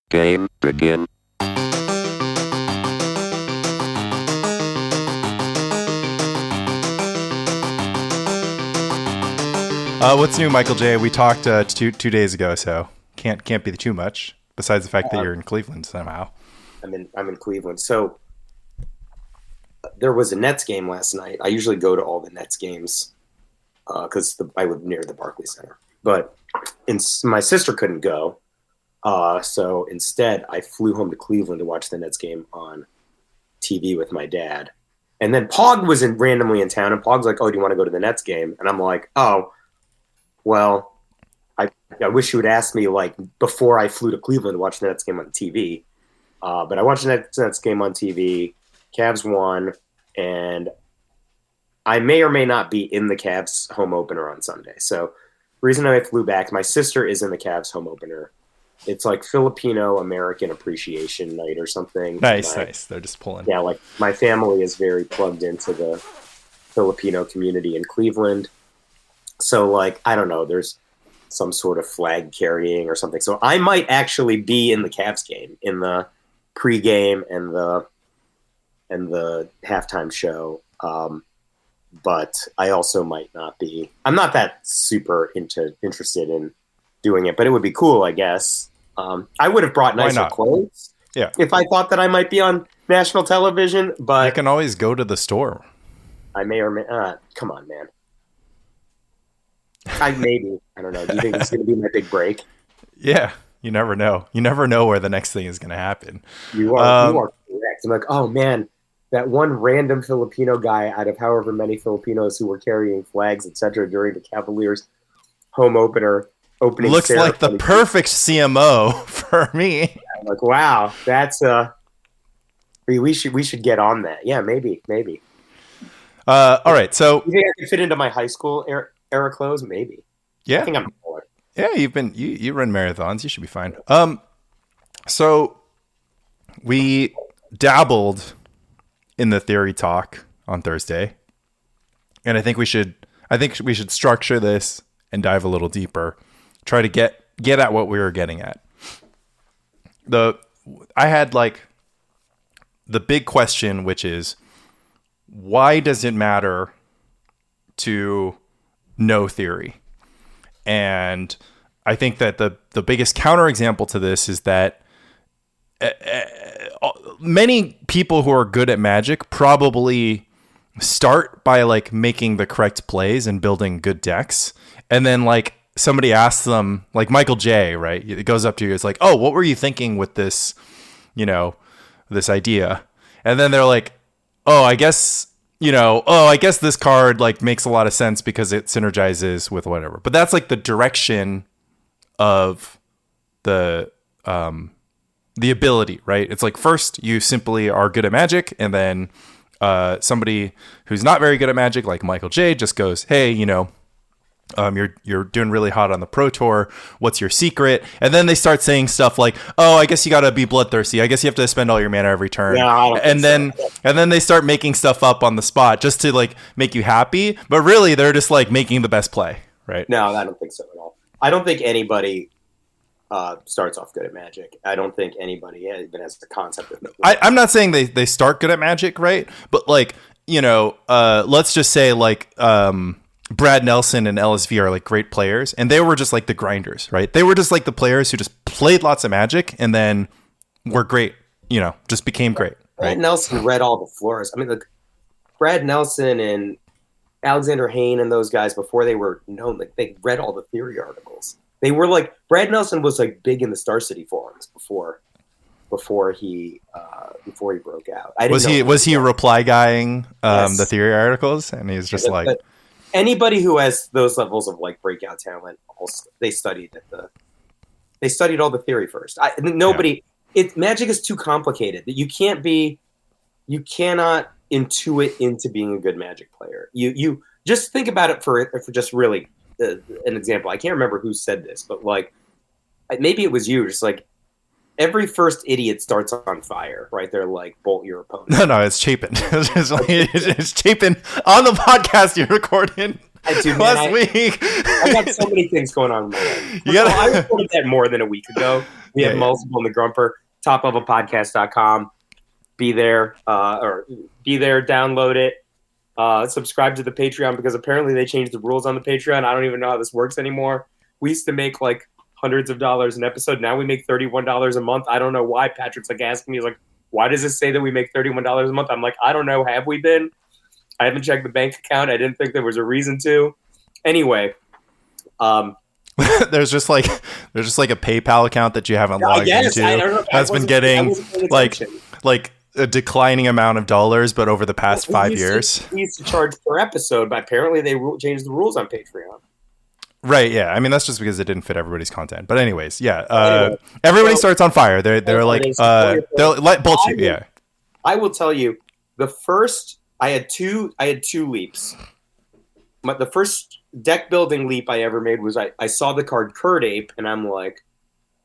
Game begin. What's new, Michael J? We talked two days ago, so can't be too much. Besides the fact that you're in Cleveland somehow. I'm in Cleveland. So there was a Nets game last night. I usually go to all the Nets games because I live near the Barclays Center. But my sister couldn't go, so instead I flew home to Cleveland to watch the Nets game on TV with my dad. And then Pog was randomly in town, and Pog's like, "Oh, do you want to go to the Nets game?" And I'm like, "Oh, well, I wish you would ask me like before I flew to Cleveland to watch the Nets game on TV." But I watched the Nets game on TV. Cavs won, and I may or may not be in the Cavs home opener on Sunday. So the reason I flew back, my sister is in the Cavs home opener. It's like Filipino American Appreciation Night or something. Nice. They're just pulling. Yeah, like my family is very plugged into the Filipino community in Cleveland. So like, I don't know, there's some sort of flag carrying or something. So I might actually be in the Cavs game in the pregame and the halftime show. But I also might not be. I'm not that super interested in doing it, but it would be cool, I guess. I would have brought nicer clothes if I thought that I might be on national television. But you can always go to the store. I may or may not. Come on, man. I don't know. Do you think it's going to be my big break? Yeah, you never know. You never know where the next thing is going to happen. You are correct. I'm like, oh man, that one random Filipino guy out of however many Filipinos who were carrying flags, etc., during the Cavaliers home opening looks ceremony. Like the perfect CMO for me. I'm like, wow, that's we should get on that. Yeah, maybe. All right, so you think I can fit into my high school era clothes? Maybe. Yeah, I think I'm taller. Yeah, you run marathons. You should be fine. So we dabbled in the theory talk on Thursday, and I think we should structure this and dive a little deeper. Try to get at what we were getting at. I had like the big question, which is, why does it matter to know theory? And I think that the biggest counterexample to this is that many people who are good at Magic probably start by like making the correct plays and building good decks. And then like somebody asks them, like Michael J, right? It goes up to you. It's like, oh, what were you thinking with this, this idea? And then they're like, I guess this card like makes a lot of sense because it synergizes with whatever. But that's like the direction of the ability, right? It's like first you simply are good at Magic, and then somebody who's not very good at Magic, like Michael J, just goes, hey, you're doing really hot on the Pro Tour. What's your secret? And then they start saying stuff like, "Oh, I guess you got to be bloodthirsty. I guess you have to spend all your mana every turn." Yeah, and then they start making stuff up on the spot just to like make you happy. But really, they're just like making the best play, right? No, I don't think so at all. I don't think anybody starts off good at Magic. I don't think anybody even has the concept of it. I'm not saying they start good at Magic, right? But like let's just say like Brad Nelson and LSV are like great players, and they were just like the grinders, right? They were just like the players who just played lots of Magic and then were great, just became great. Right? Brad Nelson read all the floors. I mean, look, Brad Nelson and Alexander Hayne and those guys, before they were known, like they read all the theory articles. They were like, Brad Nelson was like big in the Star City forums before he broke out. Was he reply guying the theory articles, and he's just but anybody who has those levels of like breakout talent, they studied all the theory first. Magic is too complicated that you cannot intuit into being a good Magic player. You just think about it for just really an example. I can't remember who said this, but like maybe it was you. Just like every first idiot starts on fire, right? They're like, bolt your opponent. No, it's Chapin. It's Chapin on the podcast you're recording. I do, man. Last week. I got so many things going on in my life. You gotta- I recorded that more than a week ago. We have multiple in the Grumper, toplevelpodcast.com. Be there, download it. Subscribe to the Patreon because apparently they changed the rules on the Patreon. I don't even know how this works anymore. We used to make like hundreds of dollars an episode. Now we make $31 a month. I don't know why. Patrick's like asking me, he's like, why does it say that we make $31 a month? I'm like, I don't know. Have we been? I haven't checked the bank account. I didn't think there was a reason to. Anyway, there's just like a PayPal account that you haven't logged into. I don't know. That's been getting like a declining amount of dollars, but over the past 5 years. We used to charge per episode, but apparently they changed the rules on Patreon. Right, yeah. I mean, that's just because it didn't fit everybody's content. But anyways, yeah. Everybody starts on fire. They're like bolt you. Yeah. I will tell you, I had two leaps. The first deck building leap I ever made was I saw the card Curd Ape, and I'm like,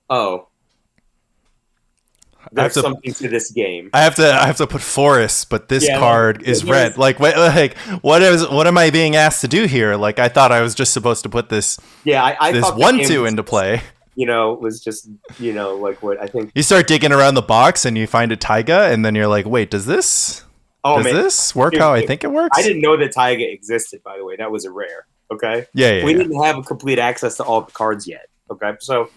oh, there's something to this game. I have to put Forest, but this card is red. Like, what am I being asked to do here? Like, I thought I was just supposed to put this I this thought 1/2 into play. Was just like what I think. You start digging around the box and you find a Taiga, and then you're like, wait, does this work how I think it works? I didn't know that Taiga existed, by the way. That was a rare. Okay. Yeah. We didn't have complete access to all the cards yet. Okay. So,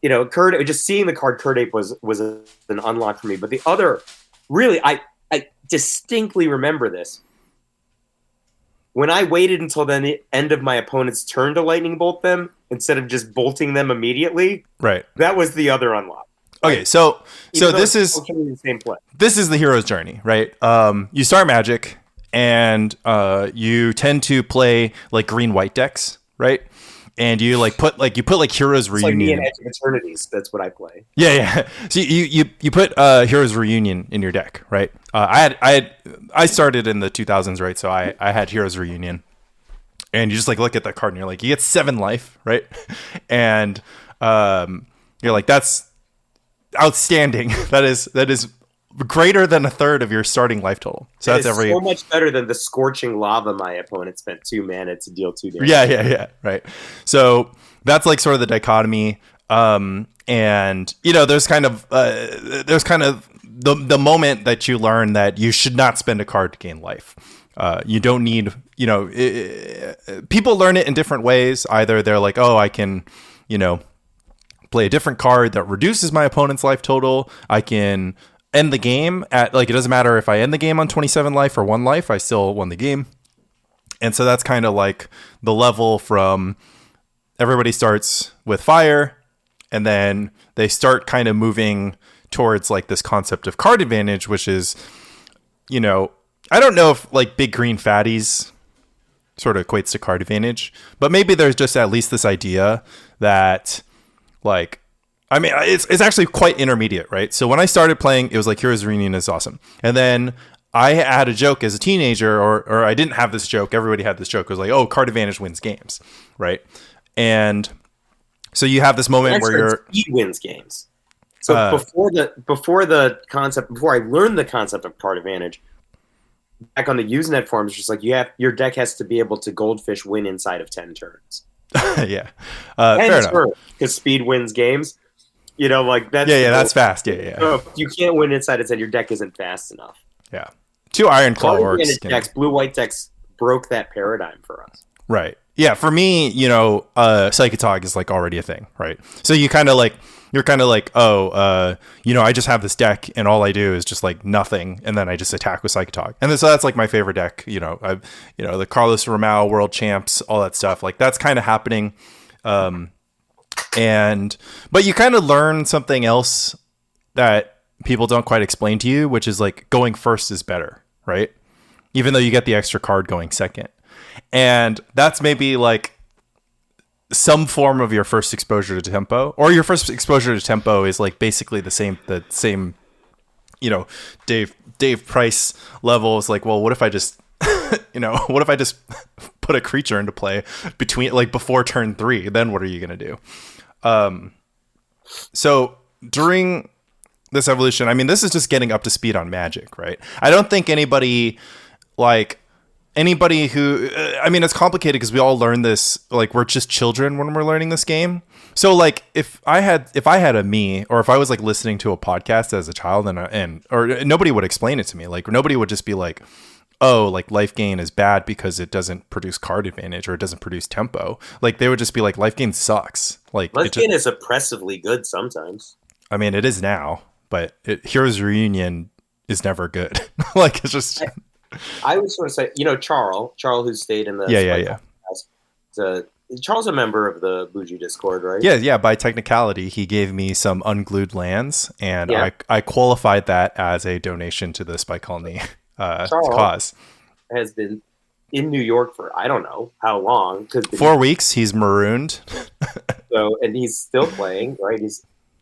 just seeing the card Curd Ape was an unlock for me. But the other, really, I distinctly remember this. When I waited until the end of my opponent's turn to lightning bolt them instead of just bolting them immediately, right? That was the other unlock. Okay, so this is the same play. This is the hero's journey, right? You start Magic, and you tend to play like green-white decks, right? And you put Heroes Reunion. Like me in Edge of Eternities. That's what I play. Yeah. So you put Heroes Reunion in your deck, right? I started in the 2000s, right? So I had Heroes Reunion, and you just look at that card, and you're like, you get 7 life, right? And you're like, that's outstanding. That is greater than 1/3 of your starting life total. So that's so much better than the Scorching Lava my opponent spent 2 mana to deal 2 damage. Yeah, right. So that's sort of the dichotomy. And there's kind of the moment that you learn that you should not spend a card to gain life. You don't need, people learn it in different ways. Either they're like, oh, I can, play a different card that reduces my opponent's life total. I can end the game at it doesn't matter if I end the game on 27 life or 1 life, I still won the game. And so that's kind of the level from everybody starts with fire, and then they start kind of moving towards this concept of card advantage, which is, I don't know if big green fatties sort of equates to card advantage, but maybe there's just at least this idea that it's actually quite intermediate, right? So when I started playing, it was Heroes Reunion is awesome. And then I had a joke as a teenager, or I didn't have this joke. Everybody had this joke. It was like, oh, card advantage wins games, right? And so you have this moment where speed wins games. So before I learned the concept of card advantage, back on the Usenet forums, just your deck has to be able to goldfish win inside of 10 turns. Yeah. Fair enough. Because speed wins games. That's that's fast. Yeah. So if you can't win inside of 10, your deck isn't fast enough. Yeah. 2 Iron Claw orcs. Decks, blue-white decks broke that paradigm for us. Right. Yeah, for me, Psychotog is already a thing, right? So you're kind of I just have this deck and all I do is just nothing, and then I just attack with Psychotog. And so that's my favorite deck. The Carlos Ramao World Champs, all that stuff. That's kind of happening. But you kind of learn something else that people don't quite explain to you, which is going first is better, right? Even though you get the extra card going second. And that's maybe some form of your first exposure to tempo, or your first exposure to tempo is basically the same, Dave Price levels. Well, what if I just, what if I just put a creature into play before turn 3? Then what are you going to do? So during this evolution, this is just getting up to speed on Magic, right? I don't think anybody anybody who, I mean, it's complicated because we all learn this, like, we're just children when we're learning this game. So like if I had a me, or if I was like listening to a podcast as a child or nobody would explain it to me. Like nobody would just be like, oh, like life gain is bad because it doesn't produce card advantage or it doesn't produce tempo. Like they would just be like, life gain sucks. Like life gain is oppressively good sometimes. I mean, it is now, but Heroes Reunion is never good. Like it's just. I would sort of say, Charles, who stayed in the yeah. Charles a member of the Bougie Discord, right? Yeah. By technicality, he gave me some unglued lands, and I qualified that as a donation to the Spy Colony cause. Has been in New York for I don't know how long. 4 weeks. He's marooned. And he's still playing, right?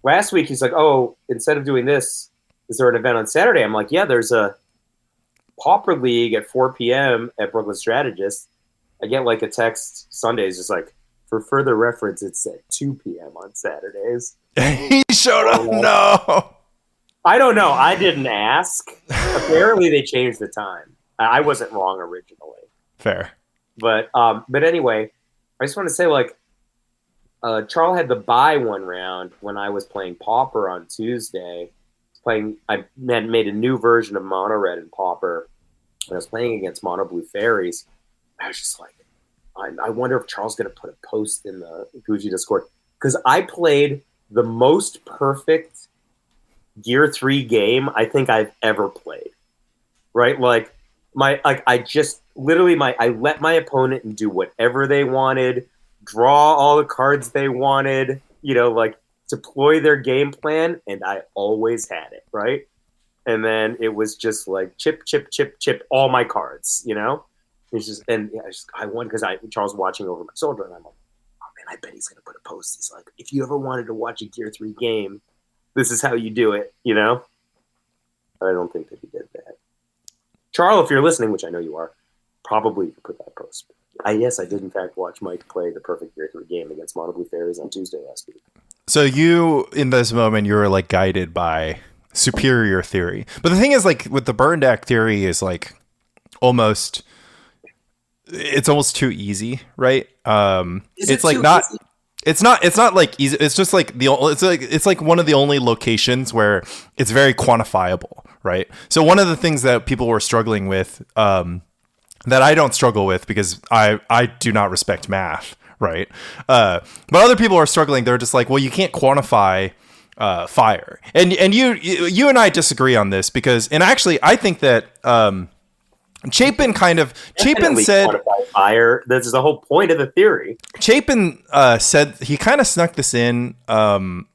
Last week he's like, oh, instead of doing this, is there an event on Saturday? I'm like, yeah, there's a Pauper League at 4 p.m. at Brooklyn Strategist. I get like a text Sundays just like, for further reference, it's at 2 p.m. on Saturdays. He showed up. No. I don't know. I didn't ask. Apparently they changed the time. I wasn't wrong originally. Fair. But anyway, I just want to say like, Charles had the bye one round when I was playing Pauper on Tuesday. I had made a new version of Mono Red and Pauper. And I was playing against Mono Blue Fairies. I was just like, I wonder if Charles is going to put a post in the Bougie Discord. Because I played the most perfect Gear 3 game I think I've ever played. Right? Like, I let my opponent do whatever they wanted, draw all the cards they wanted, deploy their game plan, and I always had it, right? And then it was just like chip, all my cards, It's just, I won because Charles watching over my shoulder, and I'm like, oh man, I bet he's gonna put a post. He's like, if you ever wanted to watch a Gear 3 game, this is how you do it, I don't think that he did that. Charles, if you're listening, which I know you are, probably you could put that post. Yes, I did in fact watch Mike play the perfect Gear 3 game against Mono Blue Fairies on Tuesday last week. So you, in this moment, you were like guided by superior theory. But the thing is, like with the burn deck theory is like it's almost too easy, right? It's like not easy? It's not like easy. It's just like it's like one of the only locations where it's very quantifiable, right? So one of the things that people were struggling with, that I don't struggle with because I do not respect math, right? But other people are struggling. They're just like, well, you can't quantify fire, and you and I disagree on this because, and actually, I think that Chapin said fire. This is the whole point of the theory. Chapin said he kind of snuck this in the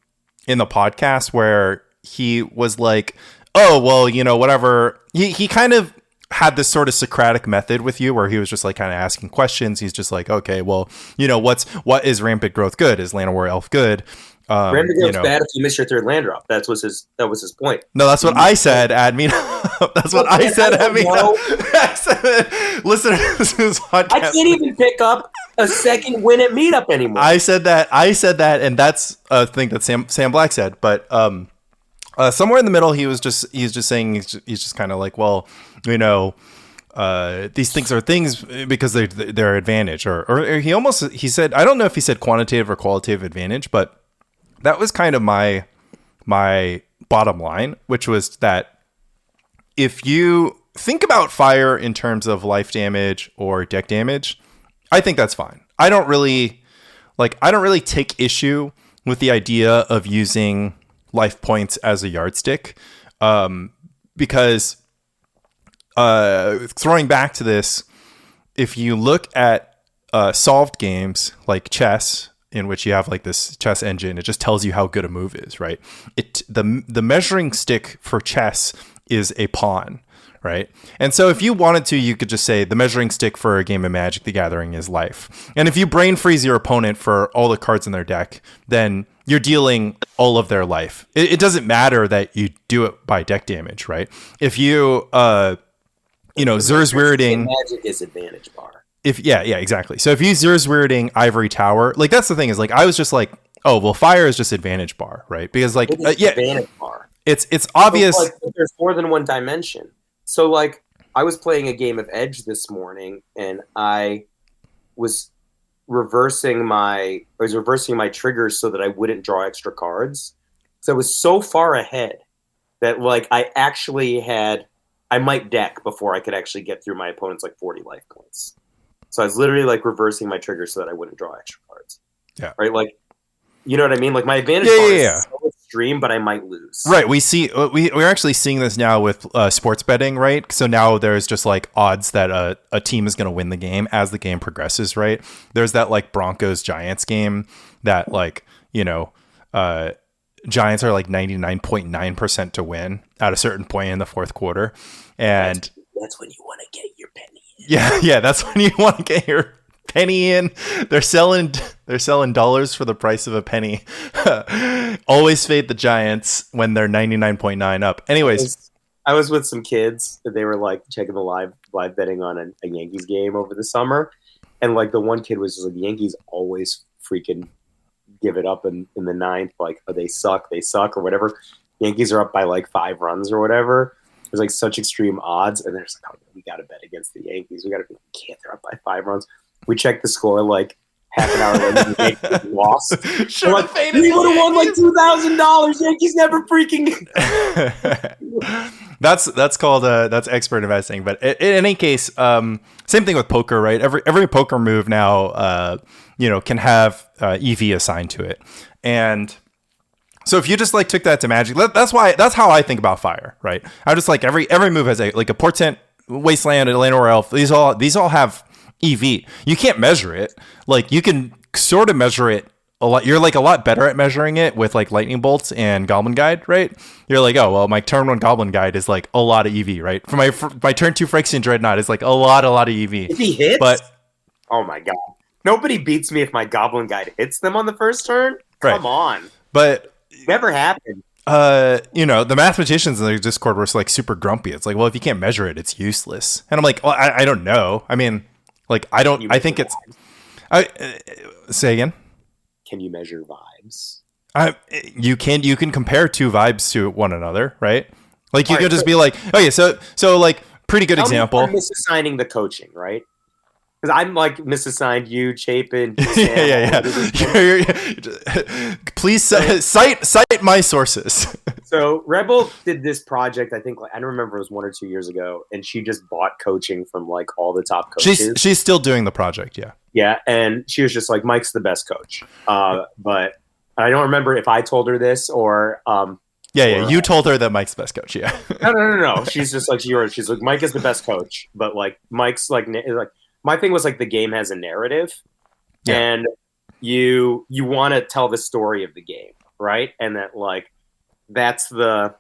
podcast where he was like, oh well, whatever. He kind of had this sort of Socratic method with you where he was just like kind of asking questions. He's just like, okay, well, what is rampant growth good? Is Llanowar Elf good? Rampant growth's bad if you miss your third land drop. That was his point. No, that's what I said, Admin. That's what I said, Admin. Listen to this podcast. I can't even pick up a second win at meetup anymore. I said that, and that's a thing that Sam Black said. But somewhere in the middle, he's just saying he's just kind of like, well, these things are things because they're advantage, or he said, I don't know if he said quantitative or qualitative advantage, but that was kind of my bottom line, which was that if you think about fire in terms of life damage or deck damage, I think that's fine. I don't really take issue with the idea of using life points as a yardstick, because throwing back to this, if you look at solved games like chess, in which you have like this chess engine, it just tells you how good a move is, right? The measuring stick for chess is a pawn, right? And so if you wanted to, you could just say the measuring stick for a game of Magic the Gathering is life. And if you brain freeze your opponent for all the cards in their deck, then you're dealing all of their life. It doesn't matter that you do it by deck damage, right? If you, Zur's Weirding... Magic is advantage bar. Yeah, exactly. So if you Zur's Weirding Ivory Tower, like that's the thing is like, I was just like, oh, well, fire is just advantage bar, right? Because like, advantage bar. It's obvious. So, like, there's more than one dimension. So like I was playing a game of Edge this morning, and I was reversing my triggers so that I wouldn't draw extra cards. So I was so far ahead that like I might deck before I could actually get through my opponent's like 40 life points. So I was literally like reversing my triggers so that I wouldn't draw extra cards. Yeah. Right. Like, you know what I mean? Like my advantage is so extreme, but I might lose. Right. We're actually seeing this now with sports betting, right? So now there's just like odds that a team is going to win the game as the game progresses, right? There's that like Broncos Giants game that like, Giants are like 99.9% to win at a certain point in the fourth quarter. And that's when you want to get your penny in. Yeah, that's when you want to get your penny in. They're selling dollars for the price of a penny. Always fade the Giants when they're 99.9 up. Anyways, I was with some kids that they were like checking the live betting on a Yankees game over the summer, and like the one kid was just like, the Yankees always freaking give it up in the ninth, like, oh, they suck or whatever. Yankees are up by like 5 runs or whatever. There's like such extreme odds, and they're just like, oh, we got to bet against the Yankees. We can't. They're up by 5 runs. We checked the score like half an hour later. The Yankees lost. Like, we would have won like $2,000. Yankees never freaking. That's called that's expert investing. But in any case, same thing with poker, right? Every poker move now, can have EV assigned to it, and so if you just like took that to Magic, that's how I think about Fire, right? I just like every move has a Portent, Wasteland, Atlanta or Elf. These all have EV. You can't measure it. Like you can sort of measure it a lot. You're like a lot better at measuring it with like Lightning Bolts and Goblin Guide, right? You're like, oh well, my turn 1 Goblin Guide is like a lot of EV, right? For my turn 2 Phyrexian Dreadnought is like a lot of EV. If he hits, but oh my god, nobody beats me if my Goblin Guide hits them on the first turn. Come on, but never happened. The mathematicians in the Discord were like super grumpy. It's like, well, if you can't measure it, it's useless. And I'm like, well, I don't know. I mean, like, I think it's. Say again. Can you measure vibes? You can compare 2 vibes to one another, right? Like you could just be like, okay, so like pretty good example. I'm misassigning the coaching, right? Because I'm like misassigned you, Chapin. Yeah. Please cite my sources. So Rebel did this project. I think I don't remember. It was 1 or 2 years ago, and she just bought coaching from like all the top coaches. She's still doing the project, yeah. Yeah, and she was just like, Mike's the best coach. But I don't remember if I told her this or. You told her that Mike's the best coach. Yeah. No. She's just like she's like, Mike is the best coach, but like Mike's like my thing was like the game has a narrative, and you want to tell the story of the game, right? And that like that's how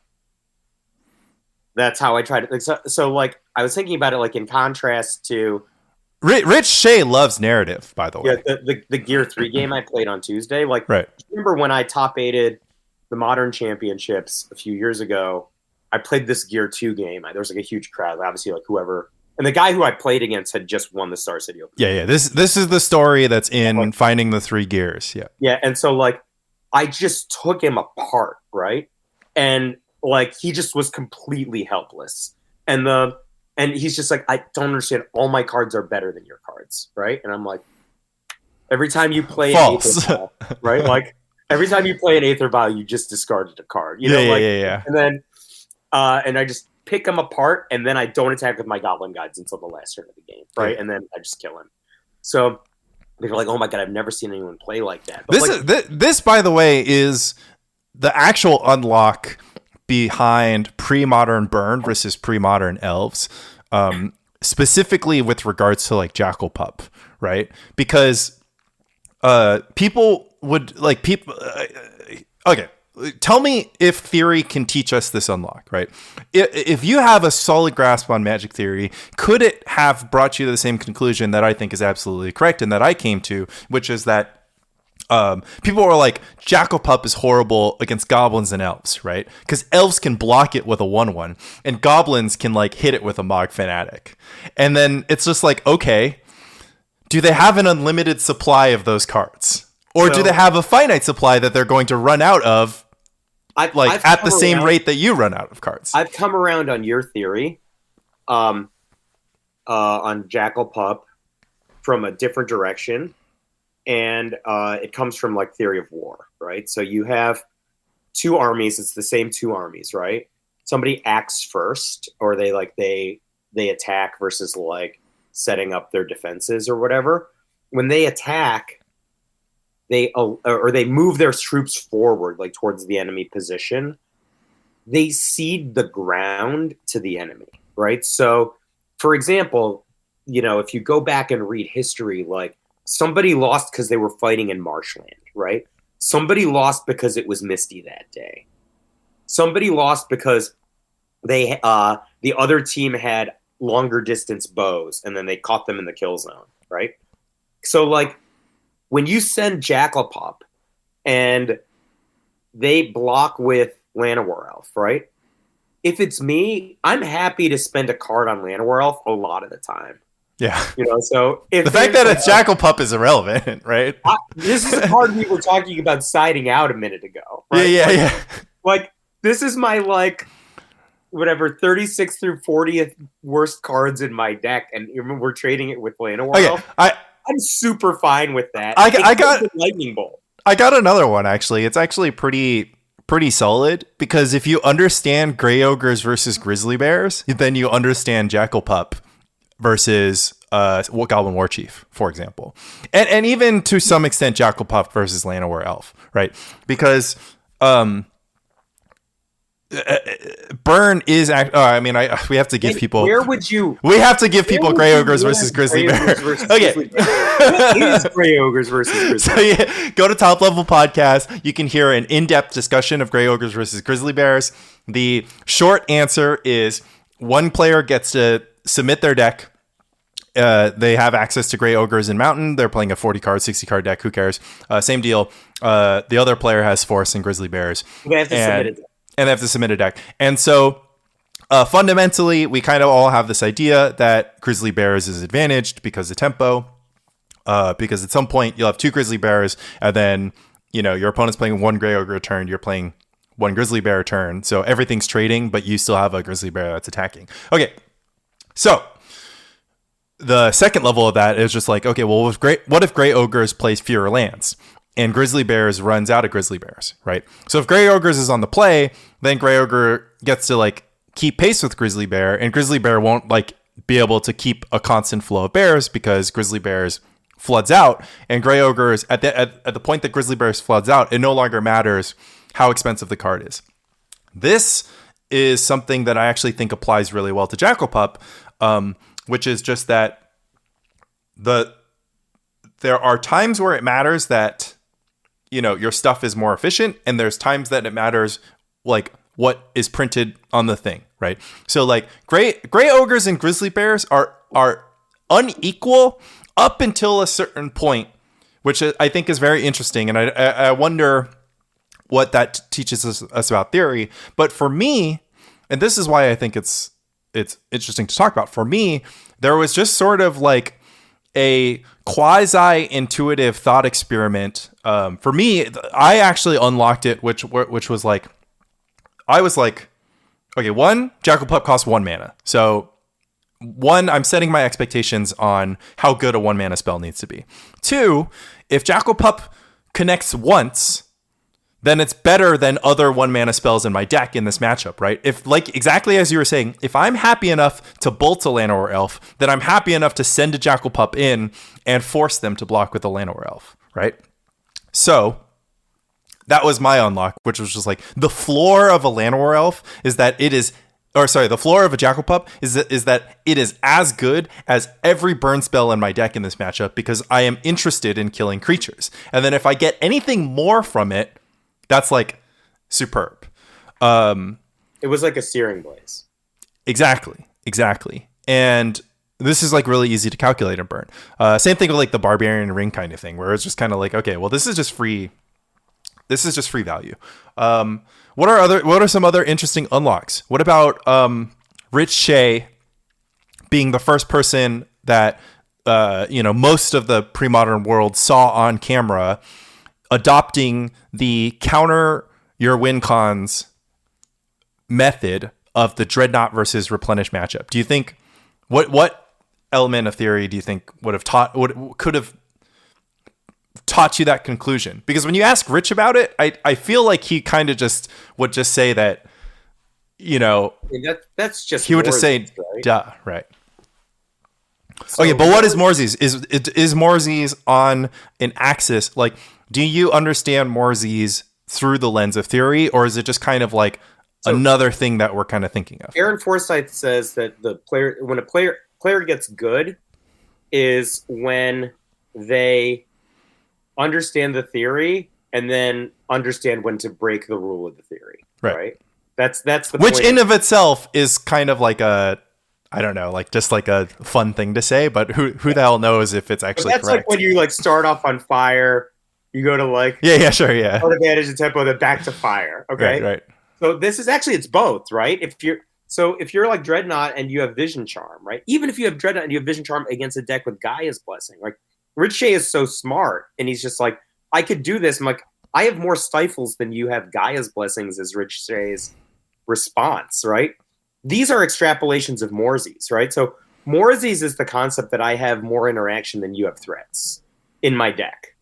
I tried it. Like, so like I was thinking about it like in contrast to Rich Shea loves narrative, by the way. Yeah, the Gear 3 game I played on Tuesday. Like, right. Remember when I top 8'd the Modern Championships a few years ago? I played this Gear 2 game. There was like a huge crowd, obviously, like whoever. And the guy who I played against had just won the Star City Open. Yeah. This is the story that's in finding the 3 gears. Yeah. Yeah, and so like I just took him apart, right? And like he just was completely helpless. And he's just like, I don't understand. All my cards are better than your cards, right? And I'm like, every time you play False. an Aether Vial, right? Like every time you play an Aether Vial, you just discarded a card. You know, yeah. And then and I just pick them apart, and then I don't attack with my Goblin Guides until the last turn of the game, right? Yeah. And then I just kill him. So they're like, oh my god, I've never seen anyone play like that. But this, by the way, is the actual unlock behind pre-modern Burn versus pre-modern Elves, specifically with regards to like Jackal Pup, right? Because people would like people. Okay, tell me if theory can teach us this unlock, right? If you have a solid grasp on Magic theory, could it have brought you to the same conclusion that I think is absolutely correct and that I came to, which is that people were like, Jackal Pup is horrible against goblins and elves, right? Because elves can block it with a 1/1, and goblins can like hit it with a Mog Fanatic. And then it's just like, okay, do they have an unlimited supply of those cards? Or do they have a finite supply that they're going to run out of at the same rate that you run out of cards? I've come around on your theory. on Jackal Pup from a different direction, and it comes from like Theory of War, right? So you have two armies. It's the same two armies, right? Somebody acts first, or they attack versus like setting up their defenses or whatever. When they attack, they move their troops forward, like towards the enemy position. They cede the ground to the enemy, right? So, for example, if you go back and read history, like somebody lost because they were fighting in marshland, right? Somebody lost because it was misty that day. Somebody lost because the other team had longer distance bows and then they caught them in the kill zone, right? So like when you send Jackal Pup and they block with Llanowar Elf, right? If it's me, I'm happy to spend a card on Llanowar Elf a lot of the time. Yeah. So if the fact that it's Jackal Pup is irrelevant, right? This is a card we were talking about siding out a minute ago. Right? Yeah. Like this is my like whatever 36th through 40th worst cards in my deck, and we're trading it with Llanowar Elf. I'm super fine with that. I got the Lightning Bolt. I got another one actually. It's actually pretty solid because if you understand Grey Ogres versus Grizzly Bears, then you understand Jackal Pup versus Goblin War Chief, for example, and even to some extent Jackal Pup versus Llanowar Elf, right? Because burn is we have to give people. Where would you? We have to give people Grey Ogres versus Grizzly Bears. Okay, it is Grey Ogres versus Grizzly. So yeah, go to Top Level Podcast. You can hear an in-depth discussion of Grey Ogres versus Grizzly Bears. The short answer is one player gets to submit their deck. They have access to Grey Ogres in Mountain. They're playing a 40 card, 60 card deck. Who cares? Same deal. The other player has Force and Grizzly Bears. They have to submit it. And they have to submit a deck. And so fundamentally, we kind of all have this idea that Grizzly Bears is advantaged because of tempo. Because at some point, you'll have two Grizzly Bears, and then your opponent's playing one Grey Ogre a turn, you're playing one Grizzly Bear a turn. So everything's trading, but you still have a Grizzly Bear that's attacking. Okay, so the second level of that is just like, okay, well, what if Grey Ogres plays fewer lands? And Grizzly Bears runs out of Grizzly Bears, right? So if Grey Ogres is on the play, then Grey Ogre gets to like keep pace with Grizzly Bear, and Grizzly Bear won't like be able to keep a constant flow of bears because Grizzly Bears floods out, and Grey Ogres at the point that Grizzly Bears floods out, it no longer matters how expensive the card is. This is something that I actually think applies really well to Jackal Pup, which is just that there are times where it matters that your stuff is more efficient, and there's times that it matters like what is printed on the thing, right? So like Grey Ogres and Grizzly Bears are unequal up until a certain point, which I think is very interesting, and I wonder what that teaches us about theory. But for me, and this is why I think it's interesting to talk about. For me, there was just sort of like a quasi-intuitive thought experiment. For me, I actually unlocked it, which was like, I was like, okay, one, Jackal Pup costs 1 mana. So one, I'm setting my expectations on how good a 1 mana spell needs to be. Two, if Jackal Pup connects once, then it's better than other 1 mana spells in my deck in this matchup, right? If, like, exactly as you were saying, if I'm happy enough to bolt a Llanowar Elf, then I'm happy enough to send a Jackal Pup in and force them to block with a Llanowar Elf, right? So that was my unlock, which was just like the floor of a Llanowar Elf is that it is, the floor of a Jackal Pup is that it is as good as every burn spell in my deck in this matchup because I am interested in killing creatures. And then if I get anything more from it, that's like superb. It was like a Searing Blaze. Exactly. And this is like really easy to calculate and burn. Same thing with like the Barbarian Ring kind of thing, where it's just kind of like, okay, well, this is just free value. What are some other interesting unlocks? What about Rich Shea being the first person that most of the pre-modern world saw on camera adopting the counter your win cons method of the Dreadnought versus Replenish matchup? Do you think what element of theory do you think could have taught you that conclusion? Because when you ask Rich about it, I feel like he kind of just would just say that, you know, that's just he would just say, right? duh, right? So okay, but what is Morzi's? Is Morzi's on an axis? Like, do you understand Morzi's through the lens of theory, or is it just kind of like another thing that we're kind of thinking of? Aaron Forsyth says that when a player gets good is when they understand the theory and then understand when to break the rule of the theory. Right? That's the which point in of itself is kind of like a, I don't know, like just like a fun thing to say, but who the hell knows if it's actually that's correct? like when you like start off on fire, you go to like sure, yeah, advantage and tempo, then back to fire. Okay, right. So this is actually, it's both, right? If you're like Dreadnought and you have Vision Charm, right? Even if you have Dreadnought and you have Vision Charm against a deck with Gaia's Blessing, like Rich Shea is so smart, and he's just like, I could do this. I'm like, I have more stifles than you have Gaia's Blessings as Rich Shea's response, right? These are extrapolations of Morzi's, right? So Morzi's is the concept that I have more interaction than you have threats in my deck,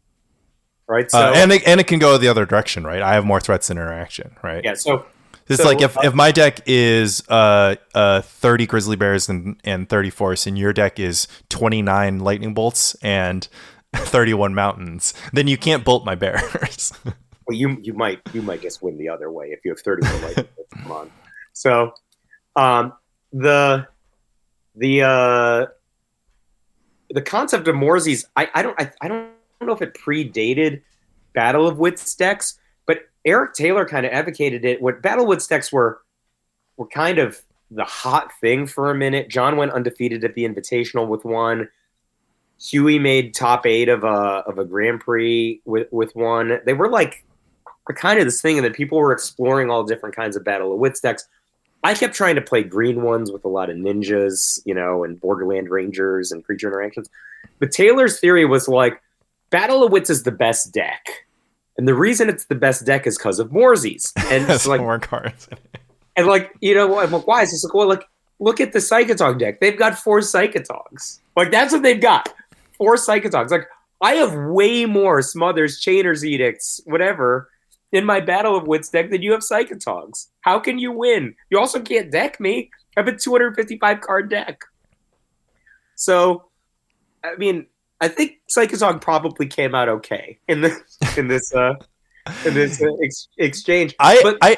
right? So and it can go the other direction, right? I have more threats than interaction, right? yeah. So it's like if my deck is 30 Grizzly Bears and 30 Force, and your deck is 29 Lightning Bolts and 31 Mountains, then you can't bolt my bears. Well, you might just win the other way if you have 31 Lightning Bolts. Come on. So the concept of Morzi's, I don't know if it predated Battle of Wits decks, but Eric Taylor kind of advocated it. What Battle of Wits decks were kind of the hot thing for a minute. John went undefeated at the Invitational with one. Huey made top 8 of a Grand Prix with one. They were kind of this thing, and then people were exploring all different kinds of Battle of Wits decks. I kept trying to play green ones with a lot of ninjas, and Borderland Rangers and creature interactions. But Taylor's theory was like, Battle of Wits is the best deck. And the reason it's the best deck is because of Morzi's. And it's like more cards. And I'm like, why? It's just like, well, look at the Psychotog deck. They've got 4 Psychotogs. Like, that's what they've got. 4 Psychotogs. Like, I have way more Smothers, Chainer's Edicts, whatever, in my Battle of Wits deck than you have Psychotogs. How can you win? You also can't deck me. I have a 255 card deck. So, I mean, I think Psychotog probably came out okay in this exchange. I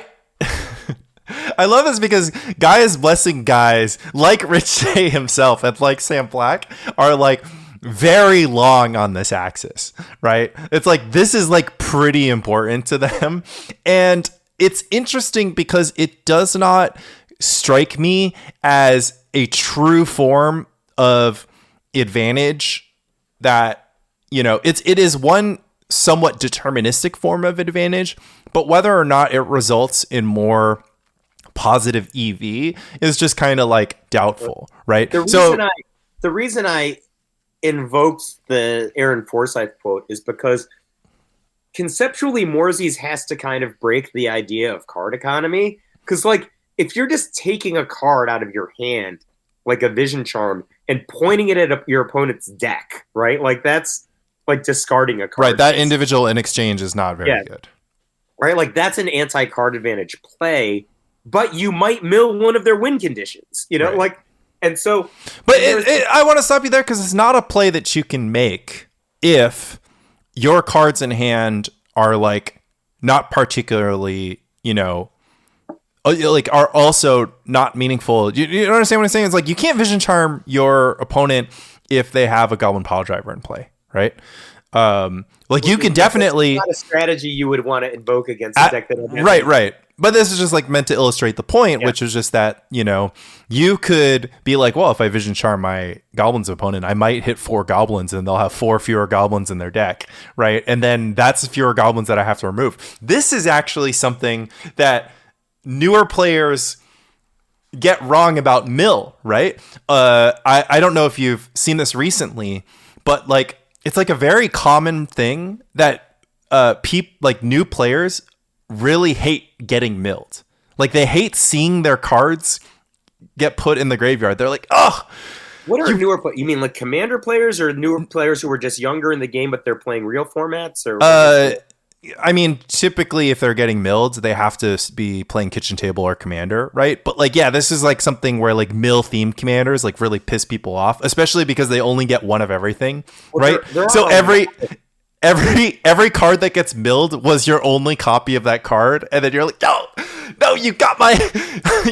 love this because Gaia's Blessing guys, like Rich Shea himself and like Sam Black, are like very long on this axis, right? It's like, this is like pretty important to them. And it's interesting because it does not strike me as a true form of advantage that, it is one somewhat deterministic form of advantage, but whether or not it results in more positive EV is just kind of like doubtful, right? The reason I invoked the Aaron Forsyth quote is because conceptually Morzi's has to kind of break the idea of card economy, because like if you're just taking a card out of your hand like a Vision Charm and pointing it at your opponent's deck, right? Like that's like discarding a card. Right, that individual in exchange is not very good. Right, like that's an anti-card advantage play, but you might mill one of their win conditions, right. Like, and so. But I want to stop you there because it's not a play that you can make if your cards in hand are like not particularly, like are also not meaningful. You understand what I'm saying? It's like you can't Vision Charm your opponent if they have a Goblin Pile Driver in play, right? Like you can definitely not a strategy you would want to invoke against a deck that right. But this is just like meant to illustrate the point, which is just that, you could be like, well, if I Vision Charm my Goblin's opponent, I might hit 4 Goblins and they'll have 4 fewer Goblins in their deck, right? And then that's fewer Goblins that I have to remove. This is actually something that newer players get wrong about mill, right? I don't know if you've seen this recently, but like it's like a very common thing that new players really hate getting milled. Like they hate seeing their cards get put in the graveyard. They're like, oh, What are newer players? You mean like Commander players or newer players who were just younger in the game, but they're playing real formats? Or I mean, typically if they're getting milled, they have to be playing Kitchen Table or Commander, right? But like, yeah, this is like something where like mill themed commanders like really piss people off, especially because they only get one of everything, right? So every card that gets milled was your only copy of that card, and then you're like, no, you got my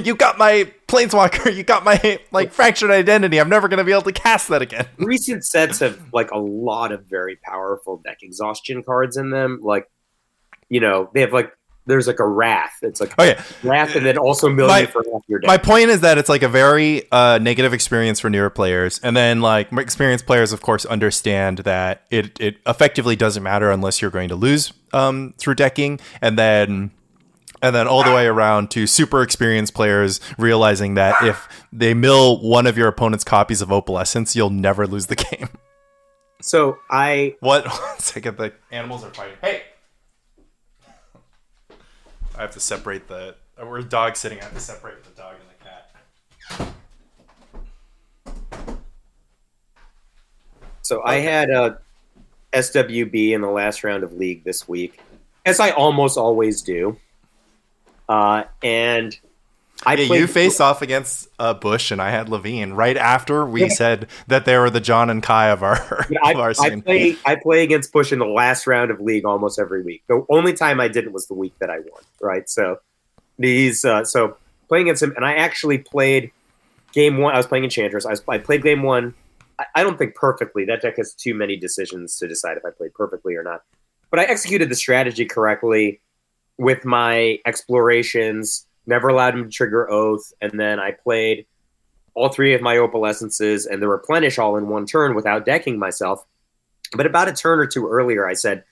you got my Planeswalker, you got my like fractured identity. I'm never gonna be able to cast that again. Recent sets have like a lot of very powerful deck exhaustion cards in them. Like, they have like there's like a Wrath. It's like Wrath, and then also Million for half your deck. My point is that it's like a very negative experience for newer players, and then like experienced players, of course, understand that it effectively doesn't matter unless you're going to lose through decking, and then all the way around to super experienced players realizing that if they mill one of your opponent's copies of Opalescence, you'll never lose the game. So One second, the animals are fighting. Hey! I have to separate we're dog sitting. I have to separate the dog and the cat. So I had a SWB in the last round of League this week, as I almost always do. And you faced off against Bush, and I had Levine right after we said that they were the John and Kai of our scene. I play against Bush in the last round of League almost every week. The only time I didn't was the week that I won, right? So so playing against him, and I actually played game one. I was playing Enchantress. I played game one. I don't think perfectly. That deck has too many decisions to decide if I played perfectly or not. But I executed the strategy correctly with my explorations. Never allowed him to trigger Oath, and then I played all three of my Opalescences and the Replenish all in one turn without decking myself. But about a turn or two earlier, I said,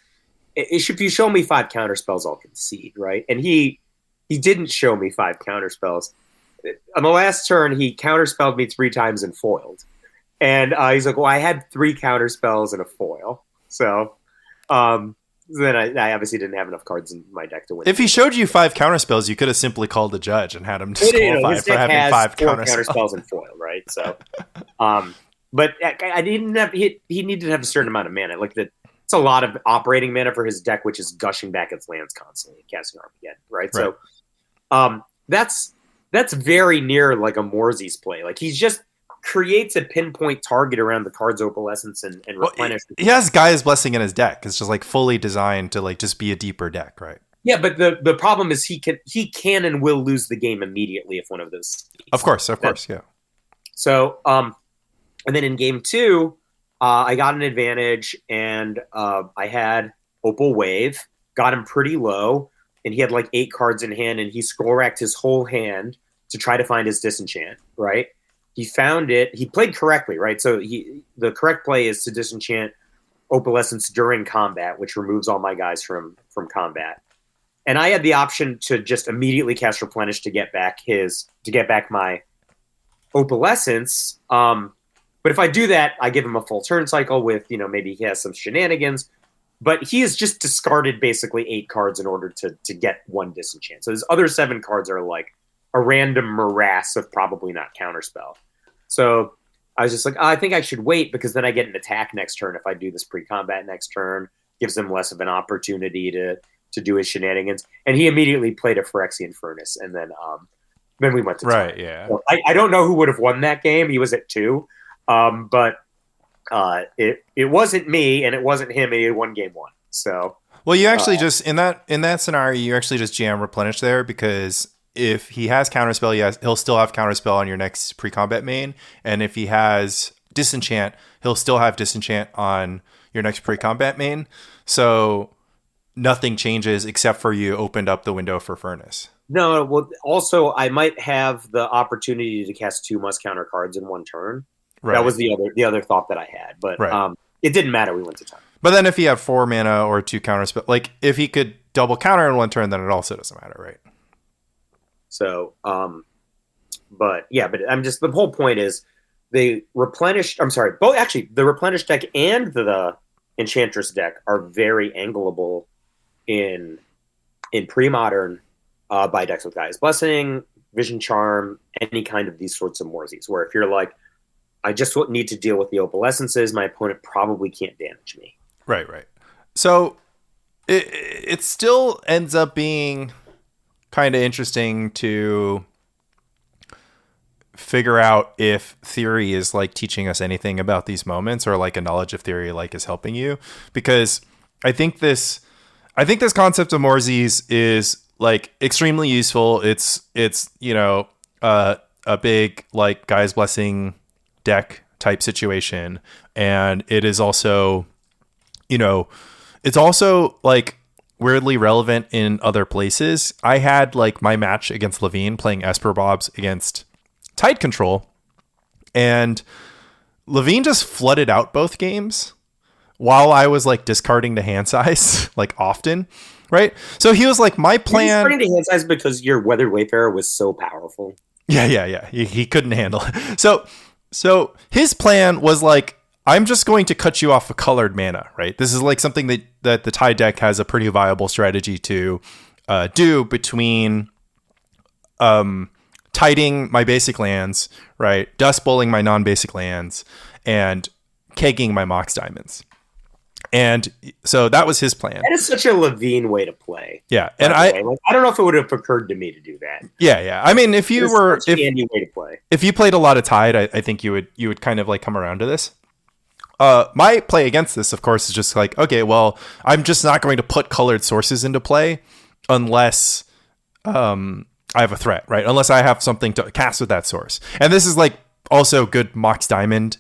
if you show me 5 counterspells, I'll concede, right? And he didn't show me 5 counterspells. On the last turn, he counterspelled me 3 times and foiled. And he's like, well, I had 3 counterspells and a foil. So then I obviously didn't have enough cards in my deck to win. If he showed you 5 counterspells, you could have simply called the judge and had him disqualify for having 5 counterspells and foil, right? So, but I didn't have. He needed to have a certain amount of mana. Like it's a lot of operating mana for his deck, which is gushing back its lands constantly, casting Armageddon, right? So, that's very near like a Morzi's play. Like he's just creates a pinpoint target around the card's Opalescence and Replenish. He has Gaia's Blessing in his deck. It's just like fully designed to like just be a deeper deck, right? Yeah, but the problem is he can and will lose the game immediately if one of those. Of course, yeah. So, and then in game 2, I got an advantage, and I had Opal Wave, got him pretty low, and he had like 8 cards in hand, and he scroll racked his whole hand to try to find his disenchant, right? He found it. He played correctly, right? So the correct play is to disenchant Opalescence during combat, which removes all my guys from combat. And I had the option to just immediately cast Replenish to get back my Opalescence. But if I do that, I give him a full turn cycle with, maybe he has some shenanigans. But he has just discarded basically 8 cards in order to get 1 disenchant. So his other 7 cards are like a random morass of probably not counterspell. So I was just like, I think I should wait because then I get an attack next turn if I do this pre-combat next turn. Gives him less of an opportunity to do his shenanigans. And he immediately played a Phyrexian Furnace, and then we went to right, time. Yeah. So I don't know who would have won that game. He was at 2. But it wasn't me, and it wasn't him, and he won game 1. So well, you actually just in that scenario, you actually just jam Replenish there because if he has Counterspell, he'll still have Counterspell on your next pre-combat main. And if he has Disenchant, he'll still have Disenchant on your next pre-combat main. So nothing changes except for you opened up the window for Furnace. No, well, also I might have the opportunity to cast 2 must counter cards in 1 turn. Right. That was the other thought that I had. But it didn't matter. We went to time. But then if he had 4 mana or 2 Counterspell, like if he could double counter in 1 turn, then it also doesn't matter, right? So, but I'm just, the whole point is the Replenish deck and the Enchantress deck are very angleable in pre-modern by decks with Gaia's Blessing, Vision Charm, any kind of these sorts of Morzies, where if you're like, I just need to deal with the opalescences. My opponent probably can't damage me. Right, right. So it still ends up being kind of interesting to figure out if theory is like teaching us anything about these moments, or like a knowledge of theory like is helping you, because I think this concept of Morses is like extremely useful. It's a big like guy's blessing deck type situation, and it is also, it's also like weirdly relevant in other places. I had like my match against Levine playing Esper Bobs against Tide Control, and Levine just flooded out both games while I was like discarding the hand size like often, right? So he was like, my plan. You're discarding the hand size because your Weathered Wayfarer was so powerful. Yeah. He couldn't handle it. So his plan was like, I'm just going to cut you off of colored mana, right? This is like something that the Tide deck has a pretty viable strategy to do between tiding my basic lands, right? Dust bowling my non-basic lands, and kegging my Mox Diamonds. And so that was his plan. That is such a Levine way to play. Yeah, and I don't know if it would have occurred to me to do that. Yeah. I mean, if you way to play. If you played a lot of Tide, I think you would kind of like come around to this. My play against this, of course, is just like, okay, well, I'm just not going to put colored sources into play unless I have a threat, right? Unless I have something to cast with that source. And this is like also good Mox Diamond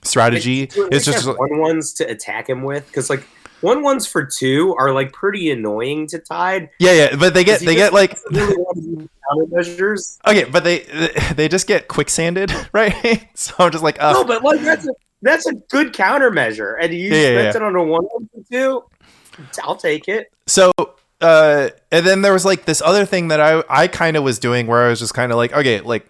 strategy. It's just 1/1s to attack him with, because like 1/1s for 2 are like pretty annoying to Tide. Yeah, but they get like really countermeasures. Okay, but they just get quicksanded, right? So I'm just like, no, but like that's a good countermeasure, and you spent it on a 1/1 for 2. I'll take it. So and then there was like this other thing that I kind of was doing, where I was just kind of like, okay, like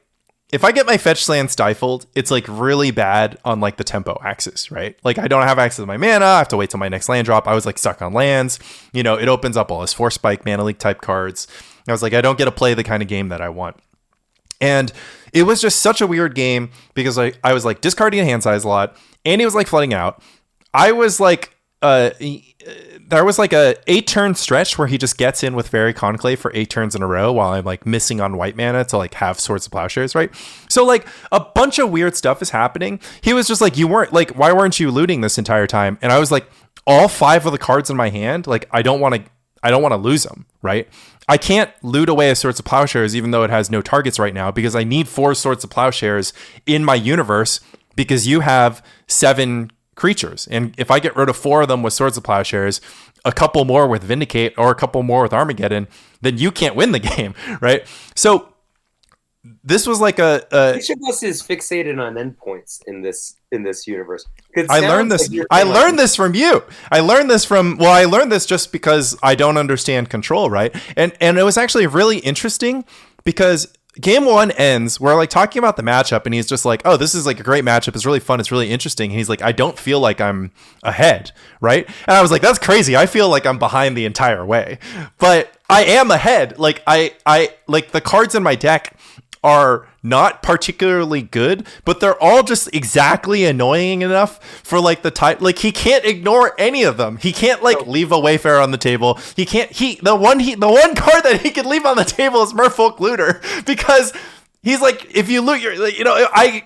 if I get my fetch land stifled, it's like really bad on like the tempo axis, right? Like I don't have access to my mana. I have to wait till my next land drop. I was like stuck on lands. It opens up all his Force Spike, Mana Leak type cards. I was like, I don't get to play the kind of game that I want. And it was just such a weird game because I was like discarding a hand size a lot, and he was like flooding out. I was like, there was like a 8-turn stretch where he just gets in with Fairy Conclave for 8 turns in a row while I'm like missing on white mana to like have Swords of Plowshares, right? So like a bunch of weird stuff is happening. He was just like, you weren't like, why weren't you looting this entire time? And I was like, all 5 of the cards in my hand, like I don't want to lose them, right? I can't loot away a Swords of Plowshares even though it has no targets right now, because I need 4 Swords of Plowshares in my universe because you have 7 creatures, and if I get rid of 4 of them with Swords of Plowshares, a couple more with Vindicate, or a couple more with Armageddon, then you can't win the game, right? So this was like each of us is fixated on endpoints in this universe. I learned this from you. I learned this just because I don't understand control, right? And it was actually really interesting because Game 1 ends, we're like talking about the matchup, and he's just like, oh, this is like a great matchup. It's really fun. It's really interesting. And he's like, I don't feel like I'm ahead, right? And I was like, that's crazy. I feel like I'm behind the entire way. But I am ahead. Like I like the cards in my deck are not particularly good, but they're all just exactly annoying enough for like the type. Like he can't ignore any of them. He can't like leave a Wayfarer on the table. He can't. The one card that he can leave on the table is Merfolk Looter, because he's like, if you loot your, I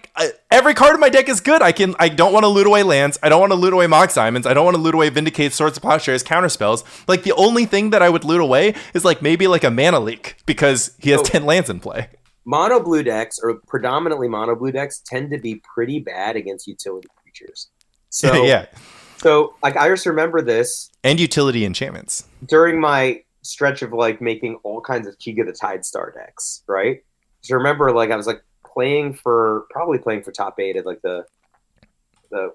every card in my deck is good. I don't want to loot away lands. I don't want to loot away Mox Diamonds. I don't want to loot away Vindicate, Swords of Plowshares, counterspells. Like the only thing that I would loot away is like maybe like a Mana Leak, because he has 10 lands in play. Mono blue decks, or predominantly mono blue decks, tend to be pretty bad against utility creatures. So yeah. So like I just remember this, and utility enchantments during my stretch of like making all kinds of Kiga the Tidestar decks, right? So remember, like I was like probably playing for top 8 at like the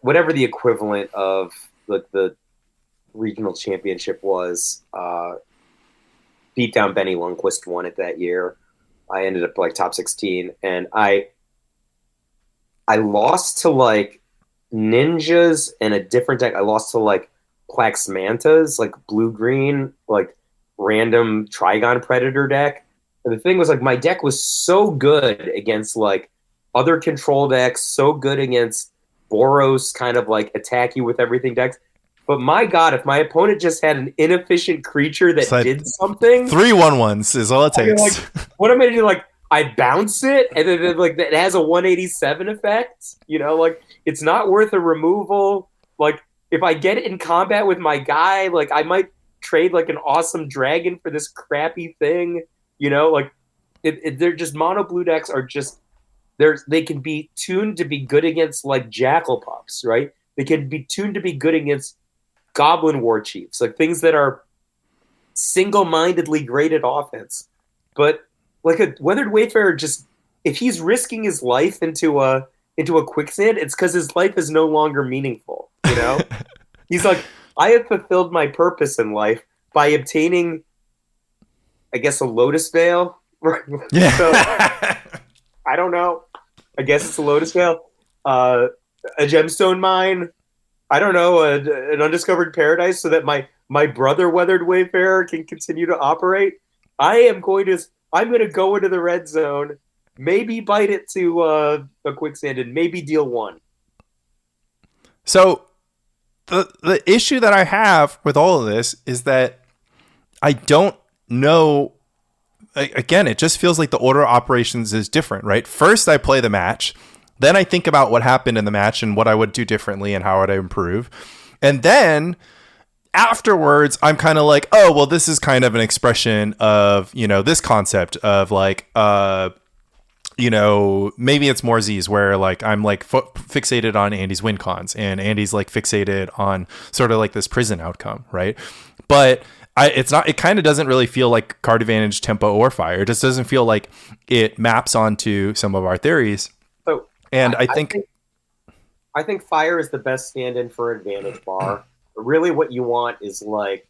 whatever the equivalent of like the regional championship was. Beat down Benny Lundquist won it that year. I ended up like top 16, and I lost to like ninjas and a different deck. I lost to like Plax Mantas, like blue-green, like random Trigon Predator deck. And the thing was like my deck was so good against like other control decks, so good against Boros kind of like attack you with everything decks. But my God, if my opponent just had an inefficient creature that So did something, 3/1/1s is all it I mean, like, takes. what am I gonna do? Like, I bounce it, and then like it has a 187 effect. Like it's not worth a removal. Like if I get it in combat with my guy, like I might trade like an awesome dragon for this crappy thing. Like they're just mono blue decks are just they can be tuned to be good against like jackal pups, right? They can be tuned to be good against goblin war chiefs, like things that are single-mindedly great at offense. But like a weathered wayfarer, just if he's risking his life into a quicksand, it's because his life is no longer meaningful. He's like, I have fulfilled my purpose in life by obtaining, I guess, a lotus veil. Yeah. So I don't know. I guess it's a lotus veil. A gemstone mine. I don't know, an undiscovered paradise, so that my brother weathered wayfarer can continue to operate. I'm going to go into the red zone, maybe bite it to a quicksand, and maybe deal one. So the issue that I have with all of this is that I don't know. Again, it just feels like the order of operations is different, right? First, I play the match. Then I think about what happened in the match and what I would do differently and how would I improve. And then afterwards, I'm kind of like, oh, well, this is kind of an expression of, this concept of like, maybe it's more Z's where like I'm like fixated on Andy's win cons and Andy's like fixated on sort of like this prison outcome, right? But it kind of doesn't really feel like card advantage, tempo, or fire. It just doesn't feel like it maps onto some of our theories. So, and I think fire is the best stand-in for advantage bar. But really, what you want is like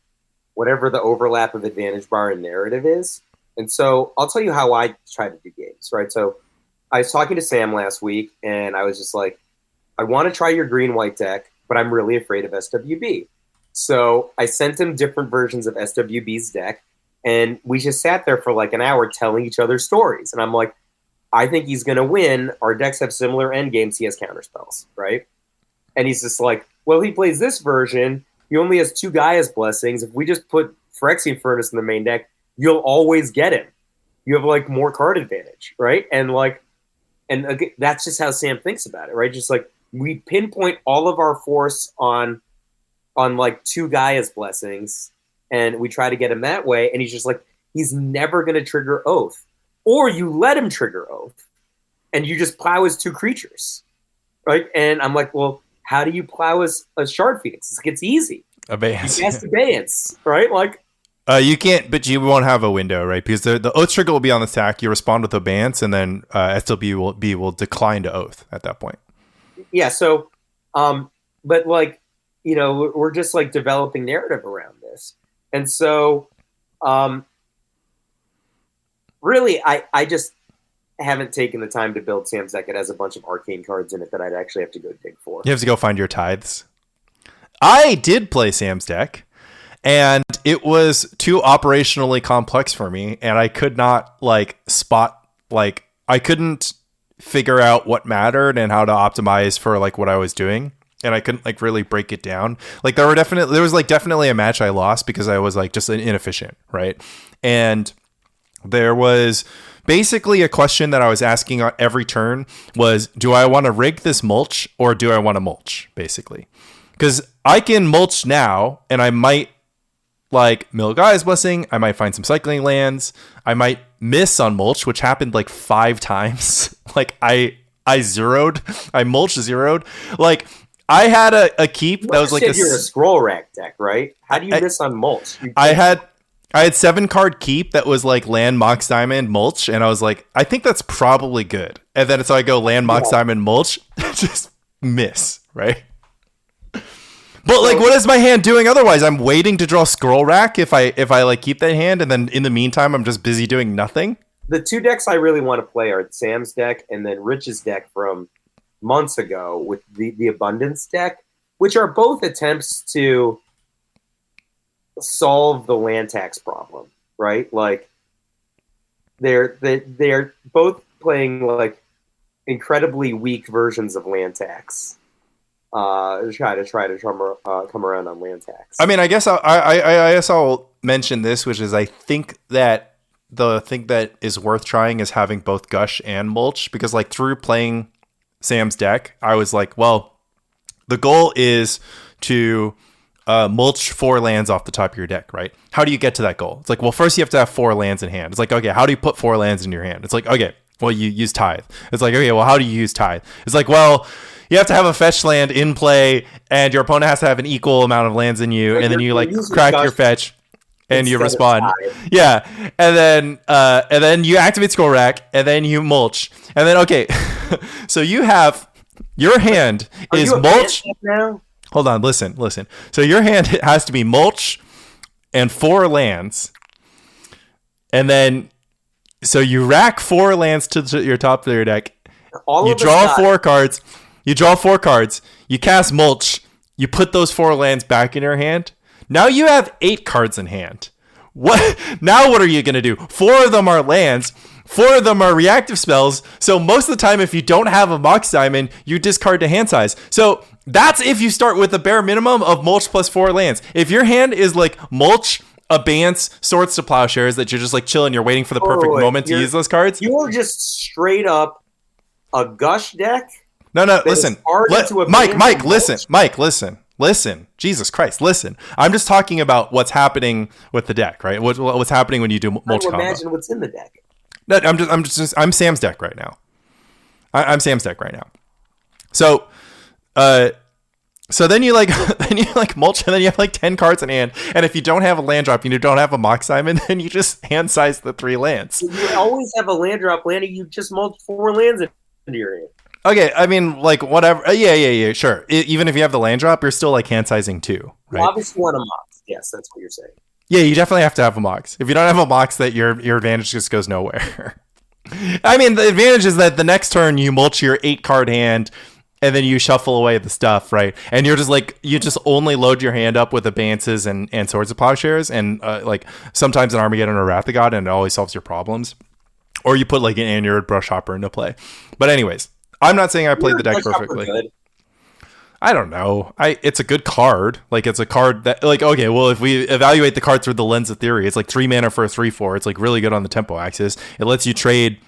whatever the overlap of advantage bar and narrative is. And so I'll tell you how I try to do games, right? So I was talking to Sam last week, and I was just like, I want to try your green-white deck, but I'm really afraid of SWB. So I sent him different versions of SWB's deck, and we just sat there for like an hour telling each other stories. And I'm like, I think he's going to win. Our decks have similar endgames. He has counterspells, right? And he's just like, well, he plays this version. He only has 2 Gaia's Blessings. If we just put Phyrexian Furnace in the main deck, you'll always get him. You have like more card advantage, right? And again, that's just how Sam thinks about it, right? Just like we pinpoint all of our force on like 2 Gaia's Blessings, and we try to get him that way. And he's just like, he's never going to trigger Oath. Or you let him trigger Oath, and you just plow his 2 creatures, right? And I'm like, well, how do you plow a Shard Phoenix? It's easy. Abeyance. You cast Abeyance, right? Like, you can't, but you won't have a window, right? Because the Oath trigger will be on the stack. You respond with Abeyance, and then SWB will decline to Oath at that point. Yeah. So, but like, we're just like developing narrative around this, and so, really, I just haven't taken the time to build Sam's deck. It has a bunch of arcane cards in it that I'd actually have to go dig for. You have to go find your tithes. I did play Sam's deck, and it was too operationally complex for me, and I could not I couldn't figure out what mattered and how to optimize for like what I was doing. And I couldn't like really break it down. Like there was definitely a match I lost because I was like just inefficient, right? And there was basically a question that I was asking on every turn was, do I want to rig this mulch or do I want to mulch, basically? Because I can mulch now, and I might like mill Gaia's Blessing. I might find some cycling lands. I might miss on mulch, which happened like 5 times. Like I mulch zeroed. Like I had a keep that was like you're a scroll rack deck, right? How do you miss on mulch? I had 7-card keep that was like land, Mox Diamond, mulch, and I was like, I think that's probably good. And then so I go land, Mox Diamond, mulch, just miss, right? But like, what is my hand doing otherwise? I'm waiting to draw scroll rack if I like keep that hand, and then in the meantime, I'm just busy doing nothing. The 2 decks I really want to play are Sam's deck and then Rich's deck from months ago with the Abundance deck, which are both attempts to solve the land tax problem, right? Like they're both playing like incredibly weak versions of land tax. Try to come around on land tax. I mean, I guess I'll mention this, which is I think that the thing that is worth trying is having both Gush and Mulch, because like through playing Sam's deck, I was like, well, the goal is to mulch 4 lands off the top of your deck, right? How do you get to that goal? It's like, well, first you have to have 4 lands in hand. It's like, okay, how do you put 4 lands in your hand? It's like, okay, well, you use Tithe. It's like, okay, well, how do you use Tithe? It's like, well, you have to have a fetch land in play, and your opponent has to have an equal amount of lands in you, and then you like crack your fetch, and you respond. Yeah, and then you activate Skull Rack, and then you mulch, and then okay, so you have your hand is mulch. Now? Hold on, listen. So your hand has to be mulch and 4 lands, and then so you rack 4 lands to your top of your deck. You draw 4 cards. You draw 4 cards. You cast mulch. You put those 4 lands back in your hand. Now you have 8 cards in hand. What? Now what are you going to do? 4 of them are lands. 4 of them are reactive spells. So most of the time, if you don't have a Mox Diamond, you discard to hand size. So that's if you start with a bare minimum of mulch plus 4 lands. If your hand is like mulch, Abeyance, Swords to Plowshares, that you're just like chilling, you're waiting for the perfect moment to use those cards. You're just straight up a Gush deck. No, listen. Mike, listen. Jesus Christ, listen. I'm just talking about what's happening with the deck, right? What's happening when you do mulch combo. Imagine what's in the deck. No, I'm Sam's deck right now. I'm Sam's deck right now. So then you like mulch, and then you have like 10 cards in hand. And if you don't have a land drop and you don't have a Mox Diamond, then you just hand size the 3 lands. You always have a land drop, Lanny. You just mulch 4 lands into your hand. Okay, I mean, like, whatever. Yeah, sure. Even if you have the land drop, you're still, like, hand sizing too, right? You obviously want a Mox. Yes, that's what you're saying. Yeah, you definitely have to have a Mox. If you don't have a Mox, that your advantage just goes nowhere. I mean, the advantage is that the next turn you mulch your 8-card hand, and then you shuffle away the stuff, right? And you're just, like, you just only load your hand up with Abayances and Swords of Plowshares, and, like, sometimes an Armageddon or Wrath of God, and it always solves your problems. Or you put, like, an Anurid Brush Hopper into play. But anyways... I'm not saying I played the deck perfectly. I don't know. It's a good card. Like, it's a card that, like, okay, well, if we evaluate the card through the lens of theory, it's like 3 mana for a 3/4. It's like really good on the tempo axis. It lets you trade,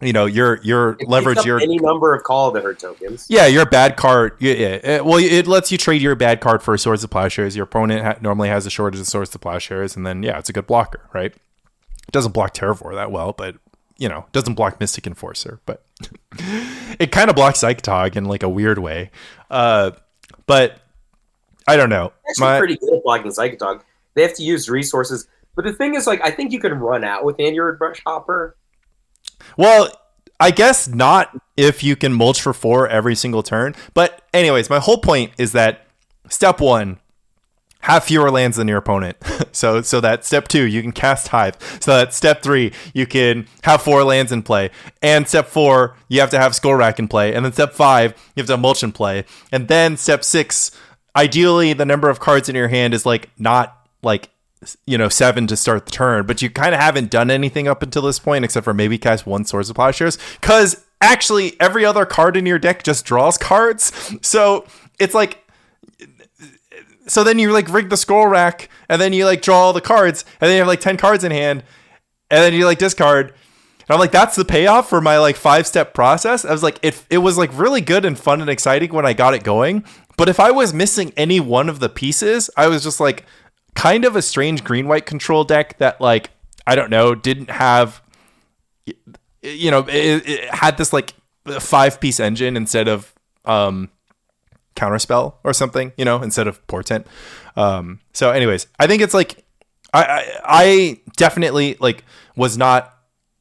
your leverage your any number of Call of the Herd tokens. Yeah, your bad card. Yeah. Well, it lets you trade your bad card for Swords of Plowshares. Your opponent normally has a shortage of Swords of Plowshares, and then it's a good blocker, right? It doesn't block Terravor that well, but doesn't block Mystic Enforcer, but it kind of blocks Psychotog in like a weird way. But I don't know. Actually, pretty good at blocking Psychotog. They have to use resources, but the thing is, like, I think you could run out with Anurid Brush Hopper. Well, I guess not if you can mulch for 4 every single turn. But anyways, my whole point is that step 1. Have fewer lands than your opponent. So that step 2, you can cast Tithe. So that step 3, you can have 4 lands in play. And step 4, you have to have Skull Rack in play. And then step 5, you have to have Mulch in play. And then step 6, ideally the number of cards in your hand is like not like 7 to start the turn. But you kind of haven't done anything up until this point except for maybe cast 1 Swords of Plowshares. Because actually every other card in your deck just draws cards. So it's like... So then you like rig the Skull Rack, and then you like draw all the cards, and then you have like 10 cards in hand, and then you like discard. And I'm like, that's the payoff for my like 5-step process. I was like, it was like really good and fun and exciting when I got it going. But if I was missing any one of the pieces, I was just like kind of a strange green-white control deck that like, I don't know, didn't have, it had this like 5-piece engine instead of, Counterspell or something, instead of Portent. So anyways, I think it's like I definitely like was not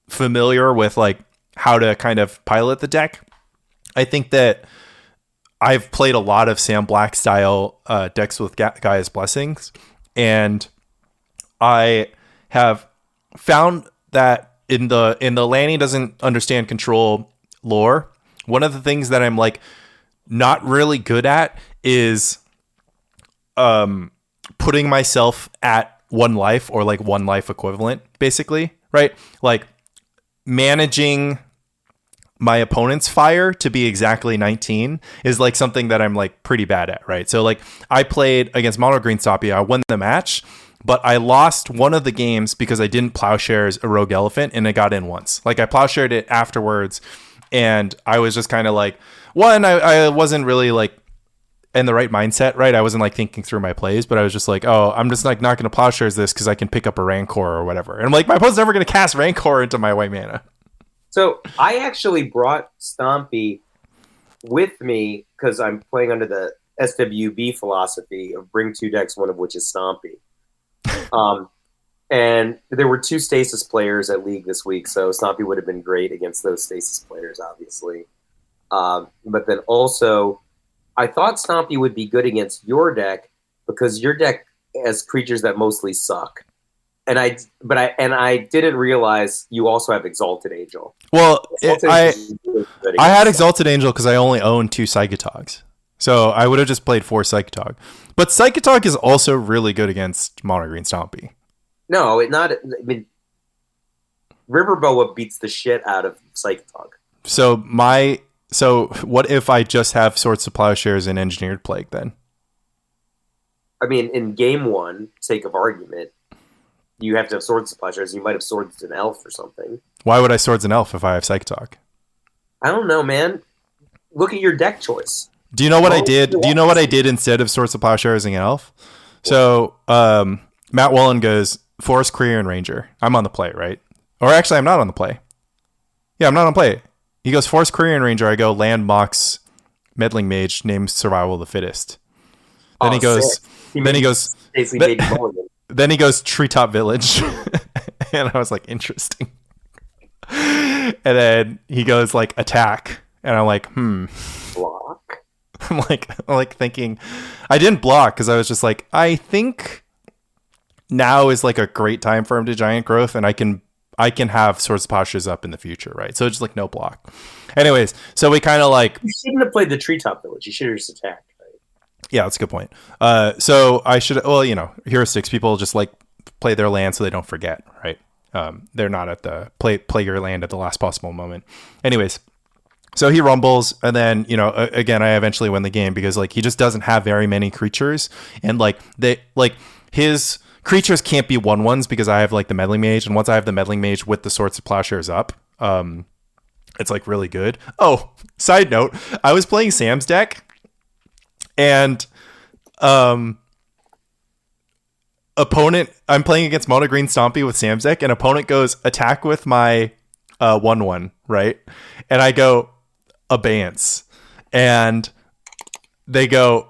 familiar with like how to kind of pilot the deck. I think that I've played a lot of Sam Black style decks with Gaia's Blessings, and I have found that in the Lanny doesn't understand control lore, one of the things that I'm like not really good at is putting myself at 1 life or like 1 life equivalent, basically, right? Like managing my opponent's fire to be exactly 19 is like something that I'm like pretty bad at, right? So like I played against Mono Green Stoppy, I won the match, but I lost one of the games because I didn't plowshares a rogue elephant and it got in once. Like I plowshared it afterwards and I was just kind of like, one, I wasn't really like in the right mindset, right? I wasn't like thinking through my plays, but I was just like, oh, I'm just like not going to plowshares this because I can pick up a Rancor or whatever. And I'm like, my opponent's never going to cast Rancor into my white mana. So I actually brought Stompy with me because I'm playing under the SWB philosophy of bring 2 decks, one of which is Stompy. And there were 2 Stasis players at League this week, so Stompy would have been great against those Stasis players, obviously. But then also, I thought Stompy would be good against your deck because your deck has creatures that mostly suck. And I didn't realize you also have Exalted Angel. Well, I had Exalted Angel because I only own 2 Psychotogs. So I would have just played 4 Psychotog. But Psychotog is also really good against Mono Green Stompy. No, I mean, Riverboa beats the shit out of Psychotog. So what if I just have Swords to Plowshares and Engineered Plague then? I mean, in game 1, sake of argument, you have to have Swords to Plowshares. You might have Swords to an Elf or something. Why would I Swords an Elf if I have Psychotalk? I don't know, man. Look at your deck choice. Do you know what I did? Do you know what I did instead of Swords to Plowshares and an Elf? So Matt Wallen goes Forest Career and Ranger. I'm on the play, right? Or actually, I'm not on the play. Yeah, I'm not on play. He goes Forest Career and Ranger. I go Land Mox, Meddling Mage, named Survival of the Fittest. Then he goes. Then he goes Treetop Village. And I was like, interesting. And then he goes like attack. And I'm like, Block. I'm like thinking, I didn't block because I was just like, I think now is like a great time for him to Giant Growth, and I can have Swords of Postures up in the future, right? So it's just like no block. Anyways, so we kind of like, you shouldn't have played the Treetop Village. You should have just attacked. Yeah, that's a good point. So I should, well, heuristics, people just like play their land so they don't forget, right? They're not at the play your land at the last possible moment. Anyways, so he rumbles, and then, again, I eventually win the game because like he just doesn't have very many creatures, and like his creatures can't be 1/1s because I have like the Meddling Mage, and once I have the Meddling Mage with the Swords of Plowshares up, it's like really good. Oh, side note, I was playing Sam's deck. And opponent, I'm playing against Mono Green Stompy with Sam's deck, and opponent goes attack with my 1/1, right? And I go Abeyance, and they go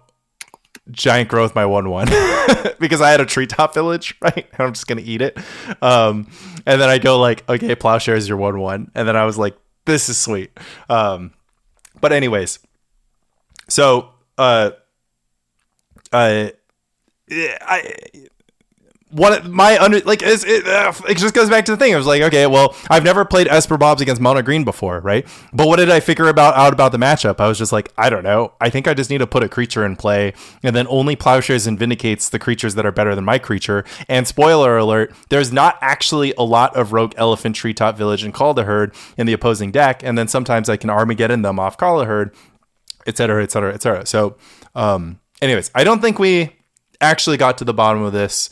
Giant Growth my 1/1 because I had a Treetop Village, right? And I'm just gonna eat it. And then I go like, okay, Plowshares your 1/1, and then I was like, this is sweet. But anyways, so. It just goes back to the thing. I was like, okay, well, I've never played Esper Bobs against Mono Green before, right? But what did I figure out about the matchup? I was just like, I don't know. I think I just need to put a creature in play, and then only Plowshares and Vindicates the creatures that are better than my creature. And spoiler alert, there's not actually a lot of Rogue Elephant, Treetop Village, and Call the Herd in the opposing deck, and then sometimes I can Armageddon them off Call the Herd, etc., etc., etc. So, anyways, I don't think we actually got to the bottom of this,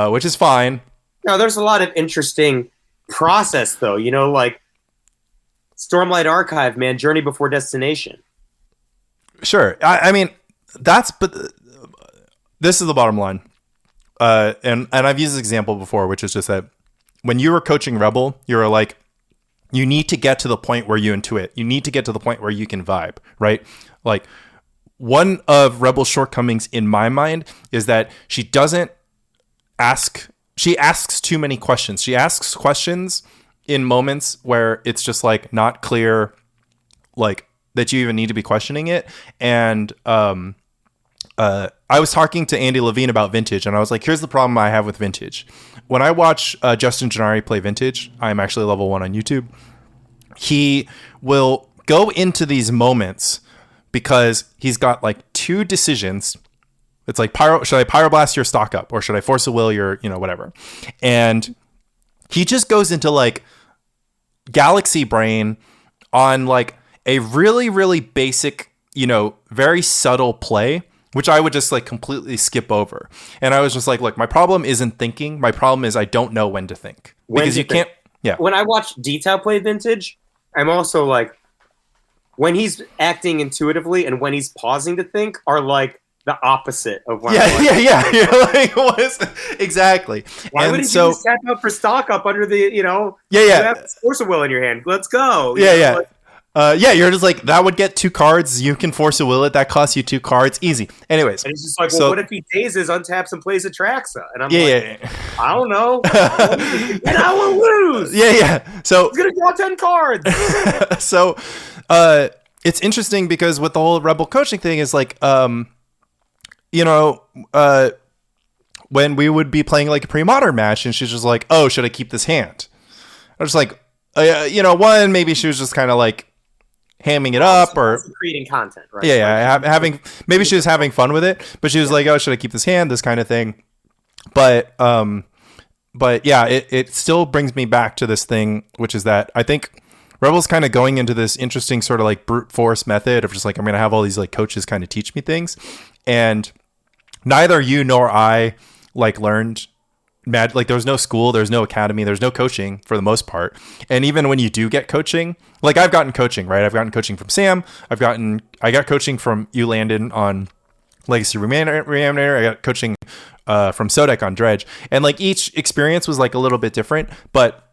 which is fine. No, there's a lot of interesting process, though. Like Stormlight Archive, man, Journey Before Destination. Sure. I mean, but this is the bottom line. And I've used this example before, which is just that when you were coaching Rebel, you were like, you need to get to the point where you intuit. You need to get to the point where you can vibe, right? Like, one of Rebel's shortcomings in my mind is that she asks too many questions. She asks questions in moments where it's just like not clear, like that you even need to be questioning it. And I was talking to Andy Levine about Vintage, and I was like, here's the problem I have with Vintage. When I watch Justin Gennari play Vintage, I'm actually level 1 on YouTube. He will go into these moments because he's got like 2 decisions. It's like, should I Pyroblast your stock up, or should I Force a Will your, whatever. And he just goes into like galaxy brain on like a really, really basic, very subtle play, which I would just like completely skip over. And I was just like, look, my problem isn't thinking. My problem is I don't know when to think. Because you can't. Yeah. When I watch Detail play vintage, I'm also like, when he's acting intuitively and when he's pausing to think are like the opposite of when yeah. You're like, exactly. Why wouldn't you just tap out for stock up under the, you have force of will in your hand. Let's go. You're just like, that would get 2 cards. You can force a will it. That costs you 2 cards. Easy. Anyways. And it's just like, well, what if he dazes, untaps, and plays Atraxa? And I'm I don't know. And I will lose. Yeah. So he's going to draw 10 cards. So it's interesting because with the whole Rebel coaching thing is like, when we would be playing like a pre-modern match and she's just like, oh, should I keep this hand? I was like, one, maybe she was just kind of like hamming it up or creating content, right? Having, maybe she was having fun with it, but she was like, oh, should I keep this hand? This kind of thing. But yeah, it still brings me back to this thing, which is that I think Rebel's kind of going into this interesting sort of like brute force method of just like, I'm going to have all these like coaches kind of teach me things. And neither you nor I like learned like there was no school, there's no academy, there's no coaching for the most part. And even when you do get coaching, like I've gotten coaching, right? I've gotten coaching from Sam. I got coaching from you, Landon, on Legacy Reanimator. I got coaching from Sodek on Dredge. And like each experience was like a little bit different, but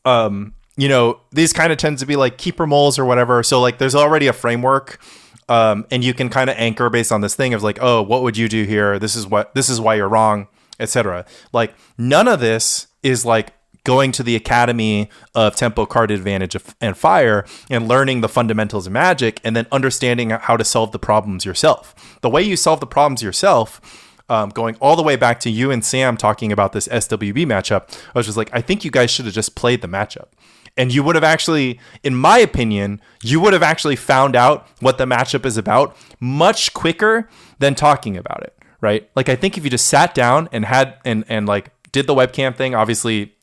these kind of tend to be like keeper moles or whatever. So like there's already a framework. And you can kind of anchor based on this thing of like, oh, what would you do here? This is why you're wrong, etc. Like none of this is like going to the Academy of Tempo, Card Advantage, and Fire and learning the fundamentals of Magic and then understanding how to solve the problems yourself. The way you solve the problems yourself, going all the way back to you and Sam talking about this SWB matchup, I was just like, I think you guys should have just played the matchup. And you would have actually, in my opinion, found out what the matchup is about much quicker than talking about it, right? Like, I think if you just sat down and had, and like did the webcam thing, obviously,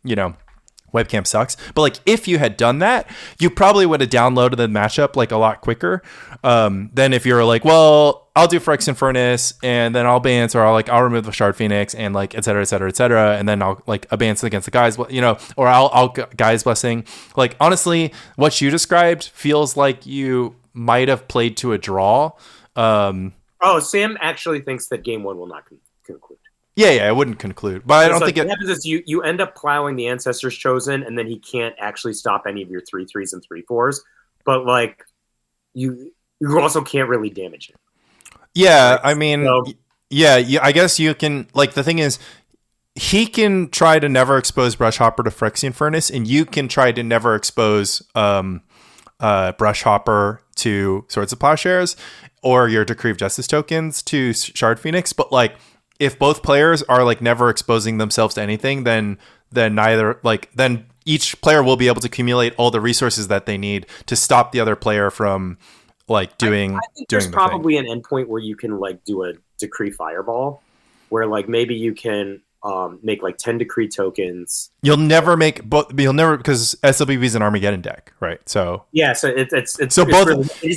webcam sucks. But like, if you had done that, you probably would have downloaded the matchup like a lot quicker than if you're like, well, I'll do Phyrexian Furnace and then I'll bance, or I'll remove the Shard Phoenix and like, et cetera, et cetera, et cetera. And then I'll like abance against the guys, or I'll Guy's Blessing. Like, honestly, what you described feels like you might have played to a draw. Sam actually thinks that game 1 will not conclude. Yeah, it wouldn't conclude. But I don't think what happens is you end up plowing the Ancestors Chosen, and then he can't actually stop any of your 3/3s and 3/4s. But like you also can't really damage it. Yeah, right? I mean, I guess you can. Like, the thing is, he can try to never expose Brush Hopper to Phyrexian Furnace, and you can try to never expose Brush Hopper to Swords of Plowshares or your Decree of Justice tokens to Shard Phoenix. But like, if both players are like never exposing themselves to anything, then each player will be able to accumulate all the resources that they need to stop the other player from like doing. I think there's probably an endpoint where you can like do a Decree Fireball, where like maybe you can make like 10 Decree tokens. You'll never because SWB is an Armageddon deck, right? So yeah, so it's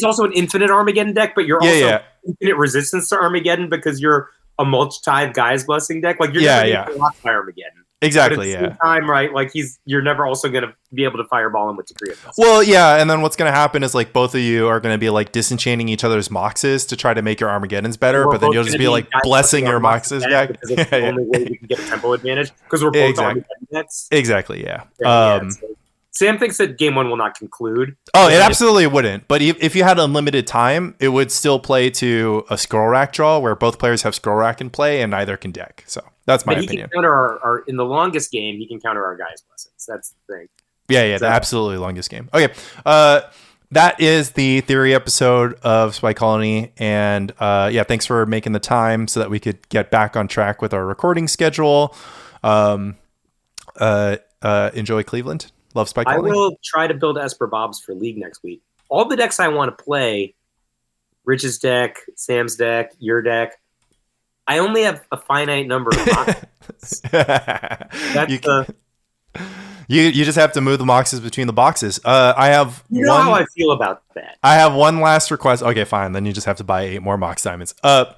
also an infinite Armageddon deck, but you're also infinite resistance to Armageddon because you're a mulch-tide Guy's Blessing deck. Like, you're never going to block by Armageddon. Exactly, but at the same time, right? Like, you're never also going to be able to fireball him with Decree of Justice. Well, yeah, and then what's going to happen is, like, both of you are going to be, like, disenchanting each other's Moxes to try to make your Armageddons better, but then you'll just be, like, blessing your Moxes back. Because it's the only way we can get a tempo advantage, because we're both Armageddon decks. Exactly, yeah. So Sam thinks that game 1 will not conclude. Oh, it absolutely wouldn't. But if you had unlimited time, it would still play to a scroll rack draw where both players have scroll rack in play and neither can deck. So that's my opinion. He can counter in the longest game, he can counter our Guy's Blessings. That's the thing. Yeah, the absolutely longest game. Okay. That is the theory episode of Spy Colony. And thanks for making the time so that we could get back on track with our recording schedule. Enjoy Cleveland. Love Spike. I will try to build Esper Bobs for League next week. All the decks I want to play, Rich's deck, Sam's deck, your deck, I only have a finite number of options. You just have to move the boxes between the boxes. I have how I feel about that. I have one last request. Okay, fine. Then you just have to buy 8 more Mox Diamonds. I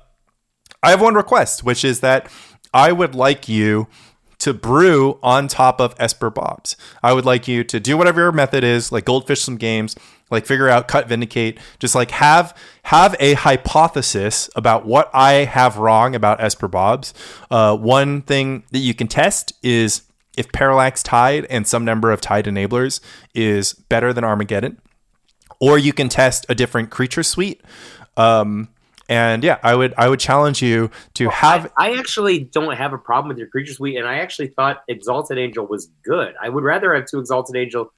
have one request, which is that I would like you to brew on top of Esper Bobs. I would like you to do whatever your method is, like goldfish some games, like figure out, cut, vindicate, just like have a hypothesis about what I have wrong about Esper Bobs. One thing that you can test is if Parallax Tide and some number of Tide enablers is better than Armageddon, or you can test a different creature suite. And yeah, I would challenge you to have. I actually don't have a problem with your creature suite, and I actually thought Exalted Angel was good. I would rather have 2 Exalted Angel,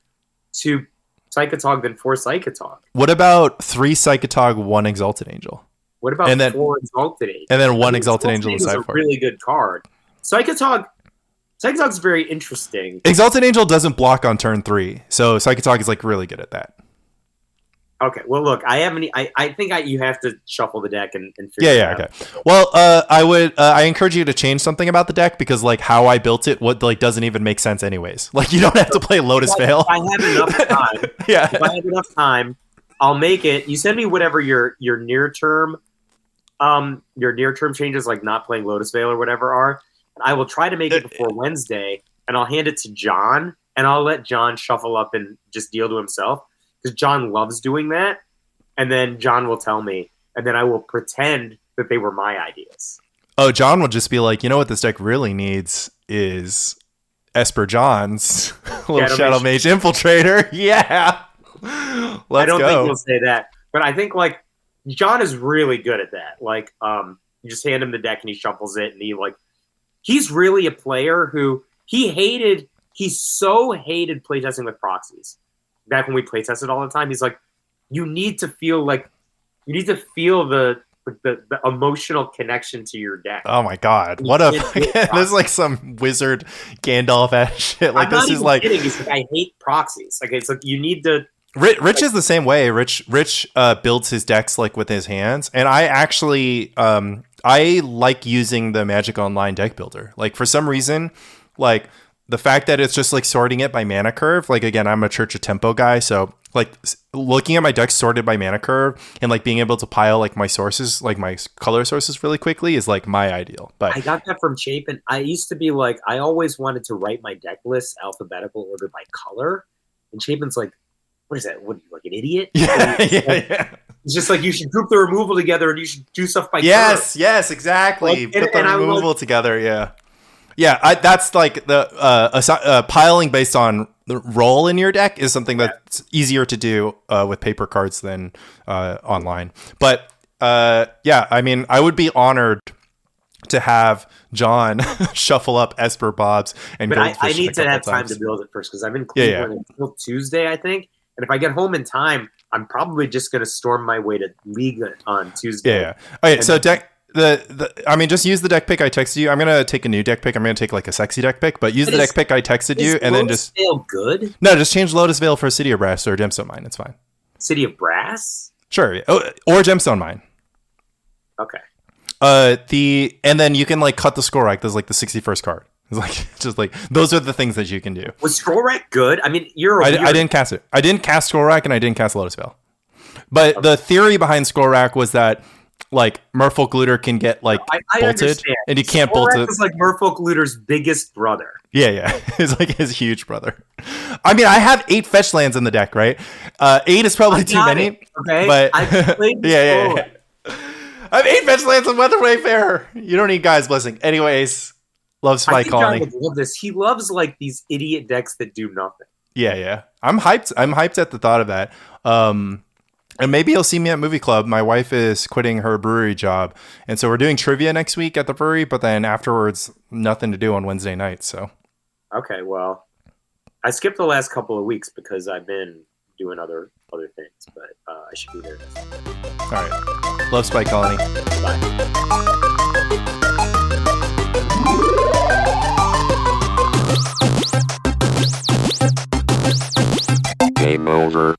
2 Psychotog than 4 Psychotog. What about 3 Psychotog, 1 Exalted Angel? What about 4 Exalted Angel? And then 1 Exalted Angel is a really good card. Psychotog's very interesting. Exalted Angel doesn't block on turn 3, so Psychotog is like really good at that. Okay, well, look, I think you have to shuffle the deck and figure it out. Okay. Well, I encourage you to change something about the deck because like how I built it, doesn't even make sense anyways. Like you don't have to play Lotus Veil. If I have enough time, if I have enough time, I'll make it. You send me whatever your near term changes, like not playing Lotus Veil or whatever are. I will try to make it before Wednesday, and I'll hand it to John, and I'll let John shuffle up and just deal to himself. Because John loves doing that, and then John will tell me, and then I will pretend that they were my ideas. Oh, John will just be like, you know what this deck really needs is Esper John's little Shadow Mage Infiltrator. Yeah. I don't think he'll say that, but I think like John is really good at that. Like, you just hand him the deck and he shuffles it, and he's really a player who he so hated playtesting with proxies. Back when we playtested all the time, he's like, you need to feel the emotional connection to your deck. Oh my god, this is like some wizard Gandalf ass shit. Like this is like, he's like, I hate proxies. Like it's like you need to. Rich is the same way. Rich builds his decks like with his hands, and I actually I like using the Magic Online deck builder. Like for some reason, like. The fact that it's just like sorting it by mana curve, like again, I'm a Church of Tempo guy, so like looking at my decks sorted by mana curve and like being able to pile like my sources, like my color sources really quickly is like my ideal. But I got that from Chapin. I used to be like, I always wanted to write my deck list alphabetical order by color, and Chapin's like, what is that? What are you, like an idiot? Yeah. It's just like you should group the removal together and you should do stuff by color. Yes, exactly. Put the removal together, yeah. Yeah, that's like the piling based on the role in your deck is something that's easier to do with paper cards than online. But yeah, I mean, I would be honored to have John shuffle up Esper Bobs and Goldfish. I need to have time to build it first because I'm in Cleveland until Tuesday, I think. And if I get home in time, I'm probably just going to storm my way to League on Tuesday. Yeah. Okay, so deck. Just use the deck pick I texted you. I'm gonna take a new deck pick. I'm gonna take like a sexy deck pick, but use the deck pick I texted you, and then just Veil good. No, just change Lotus Veil for City of Brass or Gemstone Mine. It's fine. City of Brass. Sure. Oh, or Gemstone Mine. Okay. And then you can like cut the score rack. There's like the 61st card. It's like just like those are the things that you can do. Was scroll rack good? I mean, I didn't cast it. I didn't cast scroll rack and I didn't cast Lotus Veil. But the theory behind scroll rack was that. Like Merfolk Looter can get like bolted, understand. And you can't bolt it. It's like Merfolk Looter's biggest brother. Yeah, it's like his huge brother. I mean, I have 8 fetch lands in the deck, right? 8 is probably too many. Okay, but I've played yeah. I have 8 fetch lands in Weather Wayfarer. You don't need Guy's Blessing, anyways. Love Spy Colony. John would love this. He loves like these idiot decks that do nothing. Yeah. I'm hyped. I'm hyped at the thought of that. And maybe you'll see me at Movie Club. My wife is quitting her brewery job. And so we're doing trivia next week at the brewery, but then afterwards, nothing to do on Wednesday nights. So, okay, well, I skipped the last couple of weeks because I've been doing other things, but I should be there next week. All right. Love Spike Colony. Bye. Game over.